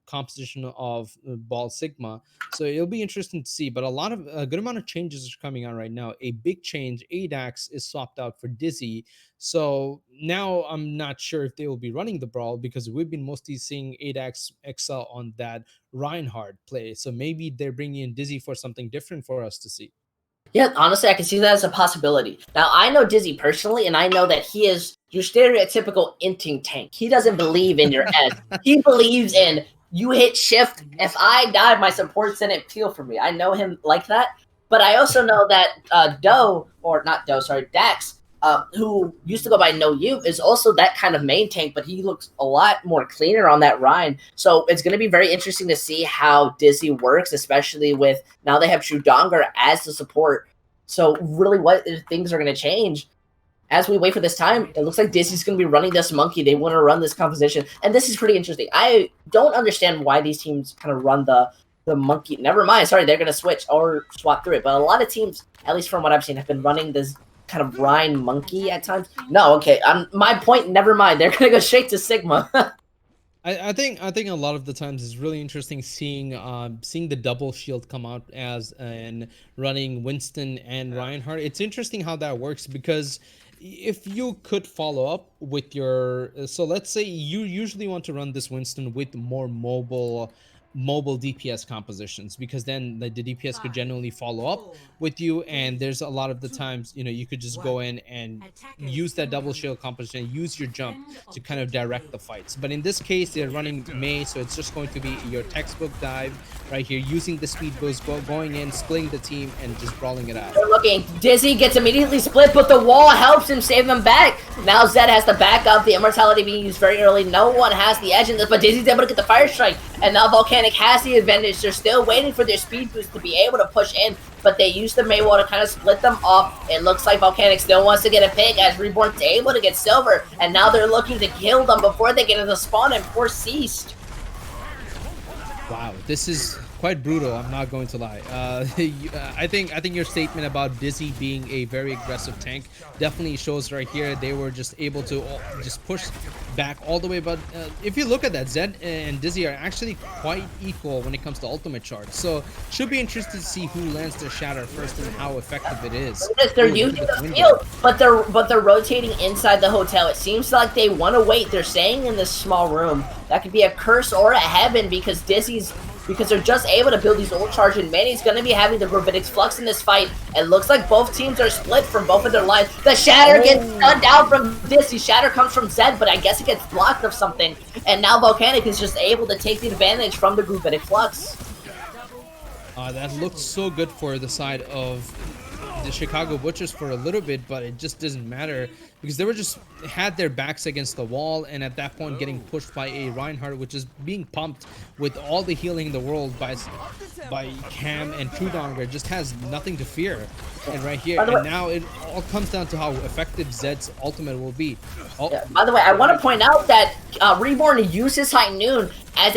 S2: composition of Ball Sigma. So it'll be interesting to see. But a good amount of changes are coming out right now. A big change: Adax is swapped out for Dizzy. So now I'm not sure if they will be running the brawl, because we've been mostly seeing Adax excel on that Reinhardt play. So maybe they're bringing in Dizzy for something different for us to see.
S1: Yeah, honestly, I can see that as a possibility. Now, I know Dizzy personally, and I know that he is your stereotypical inting tank. He doesn't believe in your S. He believes in you hit shift. If I die, my support's didn't peel for me. I know him like that. But I also know that Doe, or not Doe, sorry, Dax, who used to go by No You, is also that kind of main tank, but he looks a lot more cleaner on that Rhine. So it's going to be very interesting to see how Dizzy works, especially with now they have Shudonger as the support. So really what things are going to change as we wait for this time. It looks like Dizzy's going to be running this monkey. They want to run this composition. And this is pretty interesting. I don't understand why these teams kind of run the monkey. Never mind. Sorry, they're going to switch or swap through it. But a lot of teams, at least from what I've seen, have been running this kind of Rhine monkey at times. No, okay. My point, never mind. They're going to go straight to Sigma.
S2: I think a lot of the times it's really interesting seeing the double shield come out as and running Winston and Reinhardt. It's interesting how that works, because if you could follow up with your so let's say you usually want to run this Winston with more mobile DPS compositions, because then the DPS could genuinely follow up with you, and there's a lot of the times you could just go in and use that double shield composition, use your jump to kind of direct the fights. But in this case, they're running Mei, so it's just going to be your textbook dive right here, using the speed boost, going in, splitting the team, and just brawling it out.
S1: They're looking. Dizzy gets immediately split, but the wall helps him save them back. Now Zed has to back up, the immortality being used very early. No one has the edge in this, but Dizzy's able to get the fire strike, and now Volcanic has the advantage. They're still waiting for their speed boost to be able to push in, but they use the Mei wall to kind of split them off. It looks like Volcanic still wants to get a pick, as Reborn's able to get silver, and now they're looking to kill them before they get into the spawn and force ceased.
S2: Wow, this is quite brutal, I'm not going to lie. I think your statement about Dizzy being a very aggressive tank definitely shows right here. They were just able to just push back all the way, but if you look at that, Zed and Dizzy are actually quite equal when it comes to ultimate charge. So should be interested to see who lands their shatter first and how effective it is.
S1: They're using the field, but they're rotating inside the hotel. It seems like they want to wait. They're staying in this small room. That could be a curse or a heaven, because they're just able to build these ult charge, and Manny's going to be having the Gravitic Flux in this fight. It looks like both teams are split from both of their lines. The Shatter gets stunned out from Dizzy. Shatter comes from Zed, but I guess it gets blocked of something. And now Volcanic is just able to take the advantage from the Gravitic Flux.
S2: That looked so good for the side of the Chicago Butchers for a little bit, but it just doesn't matter, because they were just had their backs against the wall, and at that point getting pushed by a Reinhardt, which is being pumped with all the healing in the world by Cam and Trudonger, just has nothing to fear. And right here, and now it all comes down to how effective Zed's ultimate will be.
S1: Yeah, by the way, I want to point out that Reborn uses High Noon as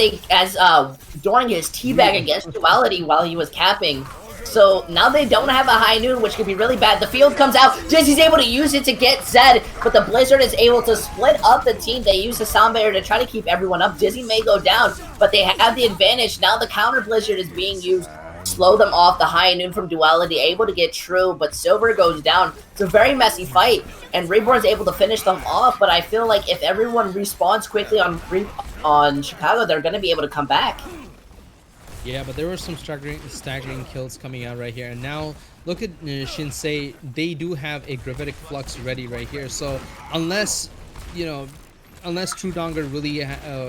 S1: during his teabag against Duality while he was capping. So now they don't have a High Noon, which could be really bad. The field comes out. Dizzy's able to use it to get Zed, but the Blizzard is able to split up the team. They use the Sound Barrier to try to keep everyone up. Dizzy may go down, but they have the advantage. Now the counter Blizzard is being used. Slow them off. The High Noon from Duality able to get True, but Silver goes down. It's a very messy fight, and Reborn's able to finish them off, but I feel like if everyone respawns quickly on Chicago, they're going to be able to come back.
S2: Yeah, but there were some staggering kills coming out right here. And now look at Shinsei. They do have a Gravitic Flux ready right here. So unless, unless True Donger really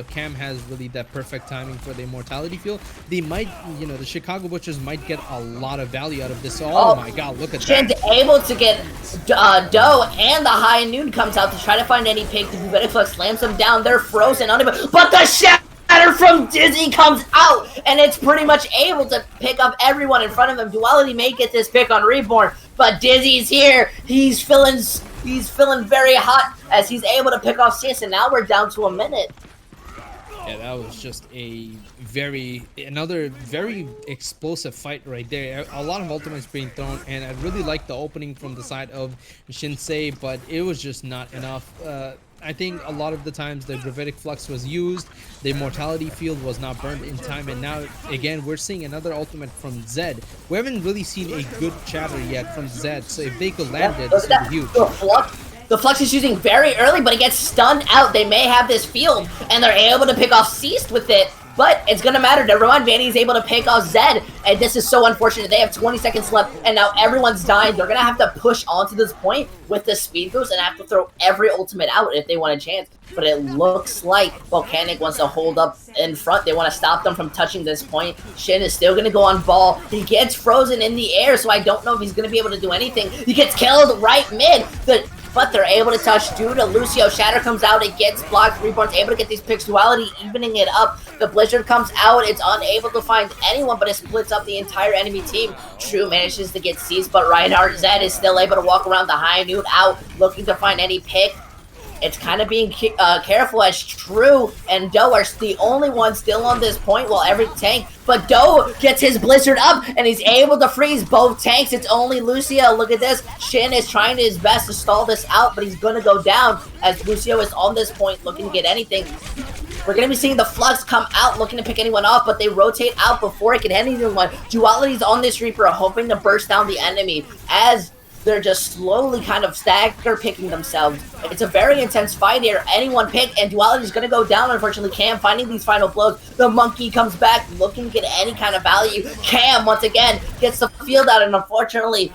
S2: Cam has really that perfect timing for the immortality field, they might, the Chicago Butchers might get a lot of value out of this. Oh my god, look at
S1: Shin's
S2: that.
S1: able to get Doe, and the High Noon comes out to try to find any pick. The Volcanic Flux slams them down. They're frozen, unable, but the shatter from Dizzy comes out, and it's pretty much able to pick up everyone in front of him. Duality may get this pick on Reborn, but Dizzy's here. He's feeling very hot as he's able to pick off Sis, and now we're down to a minute.
S2: Yeah, that was just another very explosive fight right there. A lot of ultimates being thrown, and I really liked the opening from the side of Shinsei, but it was just not enough. I think a lot of the times the Gravitic Flux was used, the Immortality Field was not burned in time, and now again we're seeing another ultimate from Zed. We haven't really seen a good chatter yet from Zed, so if they could land it, this would be huge.
S1: The Flux is using very early, but it gets stunned out. They may have this field, and they're able to pick off Ceased with it, but it's gonna matter. Never mind, Vanny's able to pick off Zed, and this is so unfortunate. They have 20 seconds left, and now everyone's dying. They're gonna have to push onto this point with the speed boost and have to throw every ultimate out if they want a chance. But it looks like Volcanic wants to hold up in front. They want to stop them from touching this point. Shin is still gonna go on ball. He gets frozen in the air, so I don't know if he's gonna be able to do anything. He gets killed right mid. But they're able to touch due to Lucio. Shatter comes out, it gets blocked. Reborn's able to get these picks. Duality evening it up. The Blizzard comes out, it's unable to find anyone, but it splits up the entire enemy team. True manages to get seized, but Reinhardt Zed is still able to walk around the High Noon out, looking to find any pick. It's kind of being careful as True and Doe are the only ones still on this point while every tank. But Doe gets his Blizzard up and he's able to freeze both tanks. It's only Lucio. Look at this. Shin is trying his best to stall this out, but he's going to go down as Lucio is on this point looking to get anything. We're going to be seeing the Flux come out looking to pick anyone off, but they rotate out before it can hit anyone. Duality's on this Reaper hoping to burst down the enemy as they're just slowly kind of stagger picking themselves. It's a very intense fight here. Anyone pick, and Duality's going to go down, unfortunately. Cam finding these final blows. The Monkey comes back looking to get any kind of value. Cam, once again, gets the field out, and unfortunately,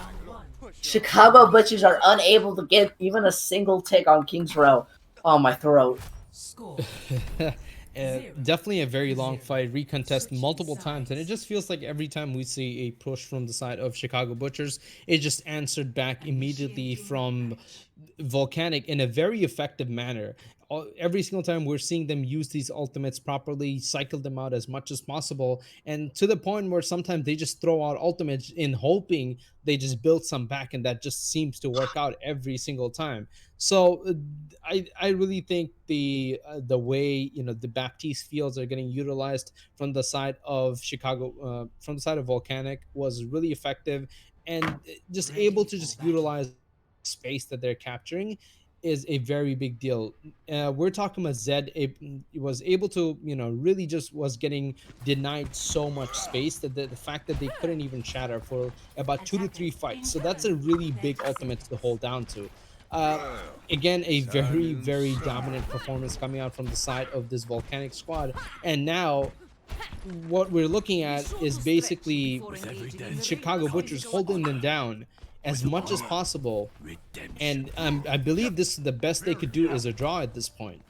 S1: Chicago Butchers are unable to get even a single tick on King's Row. Oh, my throat.
S2: Definitely a very long fight, recontest multiple times, and it just feels like every time we see a push from the side of Chicago Butchers, it just answered back immediately from Volcanic in a very effective manner. Every single time we're seeing them use these ultimates properly, cycle them out as much as possible, and to the point where sometimes they just throw out ultimates in hoping they just build some back, and that just seems to work out every single time. So I really think the way the Baptiste fields are getting utilized from the side of Chicago, from the side of Volcanic, was really effective, and just able to just utilize space that they're capturing is a very big deal. We're talking about Zed was able to, really just was getting denied so much space that the fact that they couldn't even shatter for about 2 to 3 fights. So that's a really big ultimate to hold down to. Again, a very, very dominant performance coming out from the side of this Volcanic squad. And now what we're looking at is basically Chicago Butchers holding them down as much as possible, and I believe this is the best they could do is a draw at this point.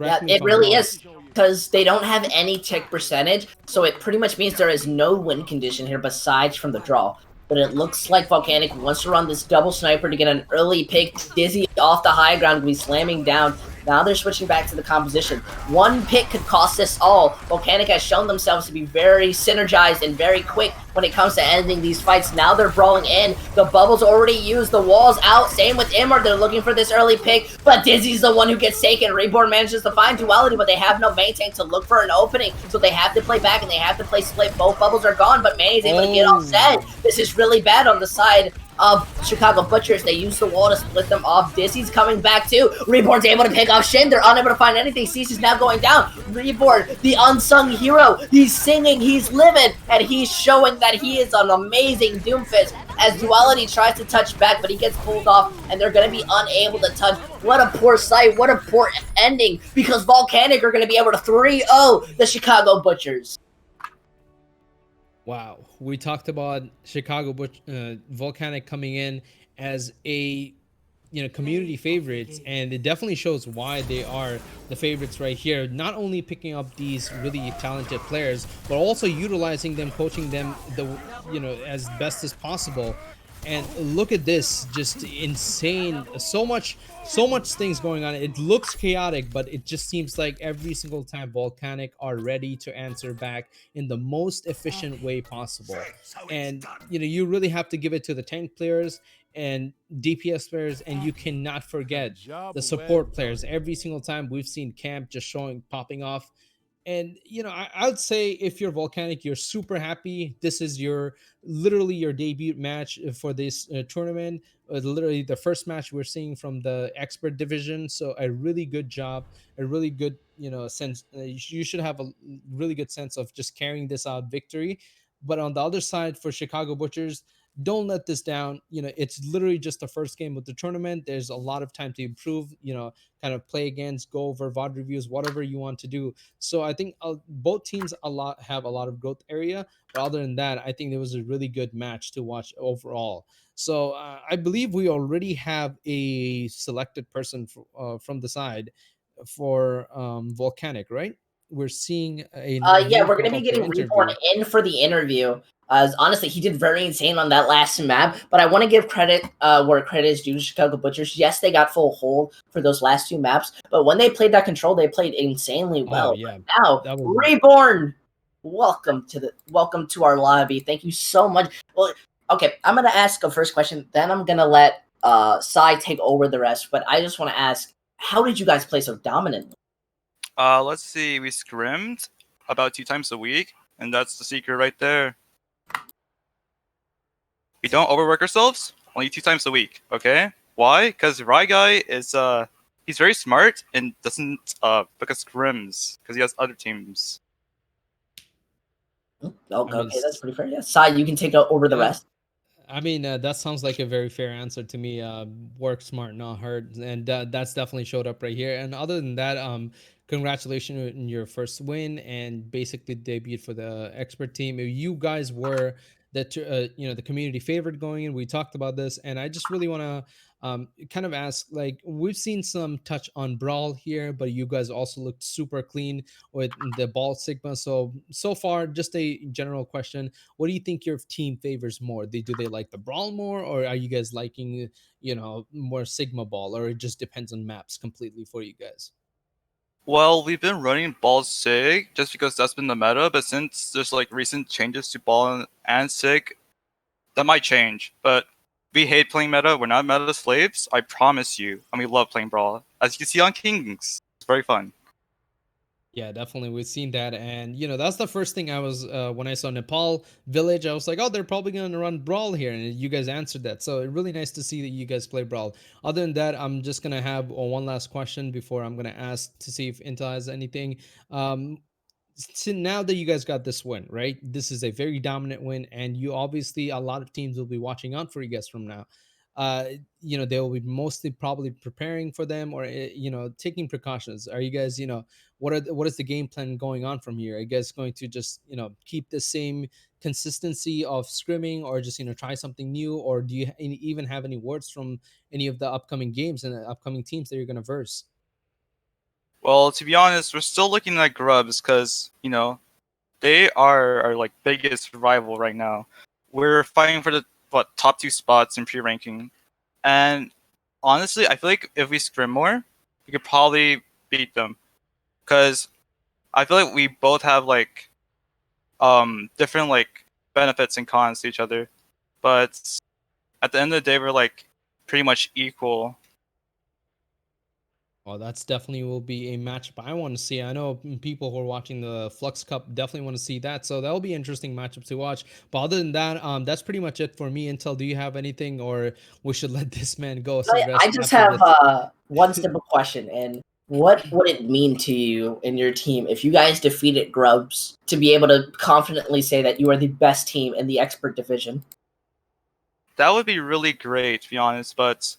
S1: Yeah, it really is, because they don't have any tick percentage, so it pretty much means there is no win condition here besides from the draw. But it looks like Volcanic wants to run this double sniper to get an early pick. Dizzy off the high ground will be slamming down. Now they're switching back to the composition. One pick could cost us all. Volcanic has shown themselves to be very synergized and very quick when it comes to ending these fights. Now they're brawling in. The bubble's already used. The wall's out. Same with Immar. They're looking for this early pick, but Dizzy's the one who gets taken. Reborn manages to find Duality, but they have no main tank to look for an opening, so they have to play back and they have to play split. Both bubbles are gone, but Manny's able to get offset. This is really bad on the side of Chicago Butchers. They use the wall to split them off. Dizzy's coming back too. Reborn's able to pick off Shin. They're unable to find anything. Cease is now going down. Reborn, the unsung hero. He's singing, he's living, and he's showing that he is an amazing Doomfist as Duality tries to touch back, but he gets pulled off, and they're going to be unable to touch. What a poor sight. What a poor ending, because Volcanic are going to be able to 3-0 the Chicago Butchers.
S2: Wow, we talked about Volcanic coming in as a community favorites, and it definitely shows why they are the favorites right here. Not only picking up these really talented players, but also utilizing them, coaching them as best as possible. And look at this, just insane. So much things going on. It looks chaotic, but it just seems like every single time Volcanic are ready to answer back in the most efficient way possible. And you really have to give it to the tank players and DPS players, and you cannot forget the support players. Every single time we've seen Camp just popping off. And I would say if you're Volcanic, you're super happy. This is literally your debut match for this tournament. Literally the first match we're seeing from the expert division. So a really good job, a really good sense. You should have a really good sense of just carrying this out victory. But on the other side, for Chicago Butchers, don't let this down. It's literally just the first game of the tournament. There's a lot of time to improve. Kind of play against, go over VOD reviews, whatever you want to do. So I think both teams have a lot of growth area. But other than that, I think it was a really good match to watch overall. So I believe we already have a selected person from the side for Volcanic, right? We're seeing a
S1: Yeah,
S2: name
S1: we're gonna
S2: pop
S1: be
S2: up for
S1: getting Reborn
S2: interview.
S1: in for the interview. Honestly, he did very insane on that last map, but I want to give credit where credit is due to Chicago Butchers. Yes, they got full hold for those last two maps, but when they played that control, they played insanely
S2: Oh
S1: well.
S2: yeah,
S1: But now,
S2: that was
S1: Reborn, welcome to our lobby. Thank you so much. Well, okay, I'm gonna ask a first question, then I'm gonna let Sai take over the rest. But I just want to ask, how did you guys play so dominantly?
S3: Let's see. We scrimmed about 2 times a week, and that's the secret right there. We don't overwork ourselves. Only 2 times a week. Okay? Why? Because Rye Guy is he's very smart and doesn't pick us scrims because he has other teams.
S1: Oh,
S2: I mean,
S1: okay, that's pretty fair. Yeah, Sai, you can take over the
S2: yeah,
S1: rest.
S2: I mean, that sounds like a very fair answer to me. Work smart, not hard, and that's definitely showed up right here. And other than that, congratulations on your first win and basically debut for the expert team. You guys were the community favorite going in. We talked about this, and I just really want to kind of ask, like, we've seen some touch on Brawl here, but you guys also looked super clean with the ball Sigma. So far, just a general question: what do you think your team favors more? Do they like the Brawl more, or are you guys liking more Sigma Ball, or it just depends on maps completely for you guys?
S3: Well, we've been running Ball Sig just because that's been the meta, but since there's like recent changes to Ball and Sig, that might change. But we hate playing meta. We're not meta slaves. I promise you, and we love playing Brawl. As you can see on Kings, it's very fun.
S2: Yeah, definitely. We've seen that. And, that's the first thing I was, when I saw Nepal Village, I was like, oh, they're probably going to run Brawl here. And you guys answered that. So really nice to see that you guys play Brawl. Other than that, I'm just going to have one last question before I'm going to ask to see if Intel has anything. Um, so now that you guys got this win, right? This is a very dominant win, and you obviously a lot of teams will be watching out for you guys from now. Uh, they will be mostly probably preparing for them or taking precautions. Are you guys, what is the game plan going on from here? Are you guys going to just keep the same consistency of scrimming, or just try something new, or do you even have any words from any of the upcoming games and the upcoming teams that you're going to verse?
S3: Well, to be honest, we're still looking at Grubs because they are our like biggest rival right now. We're fighting for the top 2 spots in pre-ranking, and honestly, I feel like if we scrim more, we could probably beat them. Because I feel like we both have like different like benefits and cons to each other, but at the end of the day, we're like pretty much equal.
S2: Well, that's definitely will be a matchup I want to see. I know people who are watching the Flux Cup definitely want to see that, so that'll be an interesting matchup to watch. But other than that, that's pretty much it for me. Intel, do you have anything, or we should let this man go some
S1: I
S2: rest
S1: just
S2: after
S1: have
S2: this?
S1: one simple question, and what would it mean to you and your team if you guys defeated Grubs to be able to confidently say that you are the best team in the expert division?
S3: That would be really great, to be honest. But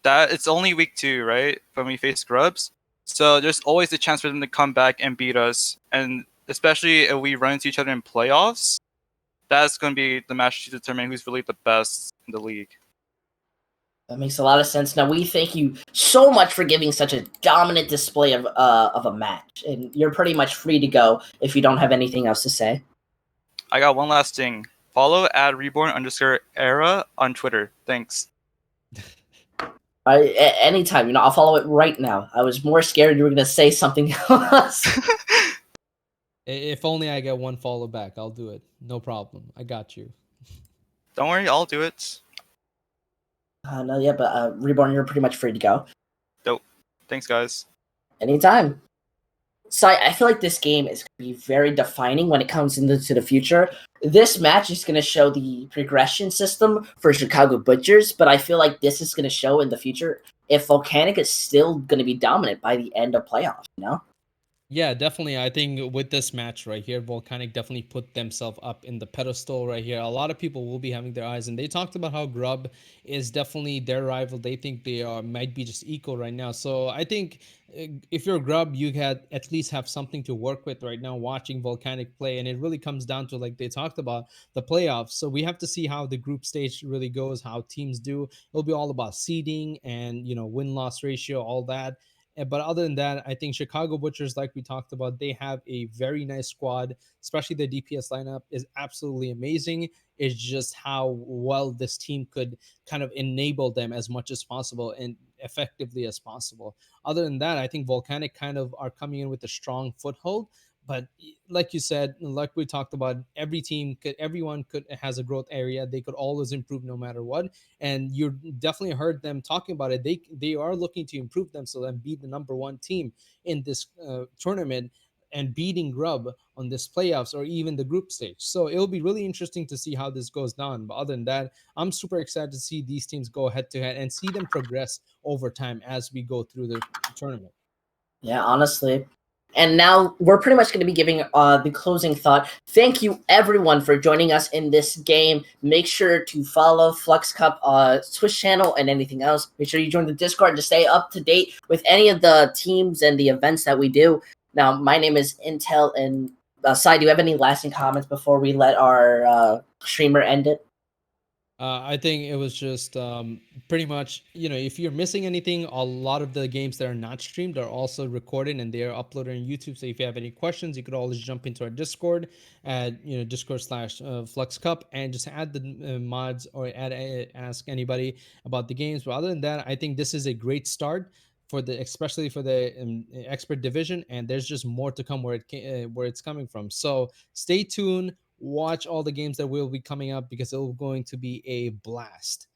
S3: that it's only week 2, right? When we face Grubs, so there's always a chance for them to come back and beat us, and especially if we run into each other in playoffs, that's going to be the match to determine who's really the best in the league.
S1: That makes a lot of sense. Now we thank you so much for giving such a dominant display of a match, and you're pretty much free to go if you don't have anything else to say.
S3: I got one last thing. Follow at reborn_era on Twitter. Thanks.
S1: Anytime, I'll follow it right now. I was more scared you were gonna say something else.
S2: If only I get one follow back, I'll do it. No problem. I got you.
S3: Don't worry, I'll do it.
S1: No, yeah, but Reborn, you're pretty much free to go.
S3: Dope. Thanks, guys.
S1: Anytime. So I feel like this game is going to be very defining when it comes into the future. This match is going to show the progression system for Chicago Butchers, but I feel like this is going to show in the future if Volcanic is still going to be dominant by the end of playoffs.
S2: Yeah, definitely. I think with this match right here, Volcanic definitely put themselves up in the pedestal right here. A lot of people will be having their eyes, and they talked about how Grub is definitely their rival. They think they are might be just equal right now. So I think if you're Grub, you had at least have something to work with right now watching Volcanic play, and it really comes down to, like they talked about, the playoffs. So we have to see how the group stage really goes, how teams do. It'll be all about seeding and win-loss ratio, all that. But other than that, I think Chicago Butchers, like we talked about, they have a very nice squad, especially the DPS lineup is absolutely amazing. It's just how well this team could kind of enable them as much as possible and effectively as possible. Other than that, I think Volcanic kind of are coming in with a strong foothold. But like you said, like we talked about, everyone could has a growth area. They could always improve no matter what, and you definitely heard them talking about it. They are looking to improve themselves and be the number one team in this tournament and beating Grub on this playoffs or even the group stage. So it'll be really interesting to see how this goes down. But other than that, I'm super excited to see these teams go head to head and see them progress over time as we go through the tournament.
S1: Yeah, honestly. And now we're pretty much going to be giving the closing thought. Thank you, everyone, for joining us in this game. Make sure to follow Flux Cup Twitch channel and anything else. Make sure you join the Discord to stay up to date with any of the teams and the events that we do. Now, my name is Intel, and Sai, do you have any lasting comments before we let our streamer end it?
S2: I think it was just pretty much, if you're missing anything, a lot of the games that are not streamed are also recorded and they are uploaded on YouTube. So if you have any questions, you could always jump into our Discord at, Discord/Flux Cup and just add the mods or ask anybody about the games. But other than that, I think this is a great start especially for the expert division, and there's just more to come where it's coming from. So stay tuned. Watch all the games that will be coming up because it's going to be a blast.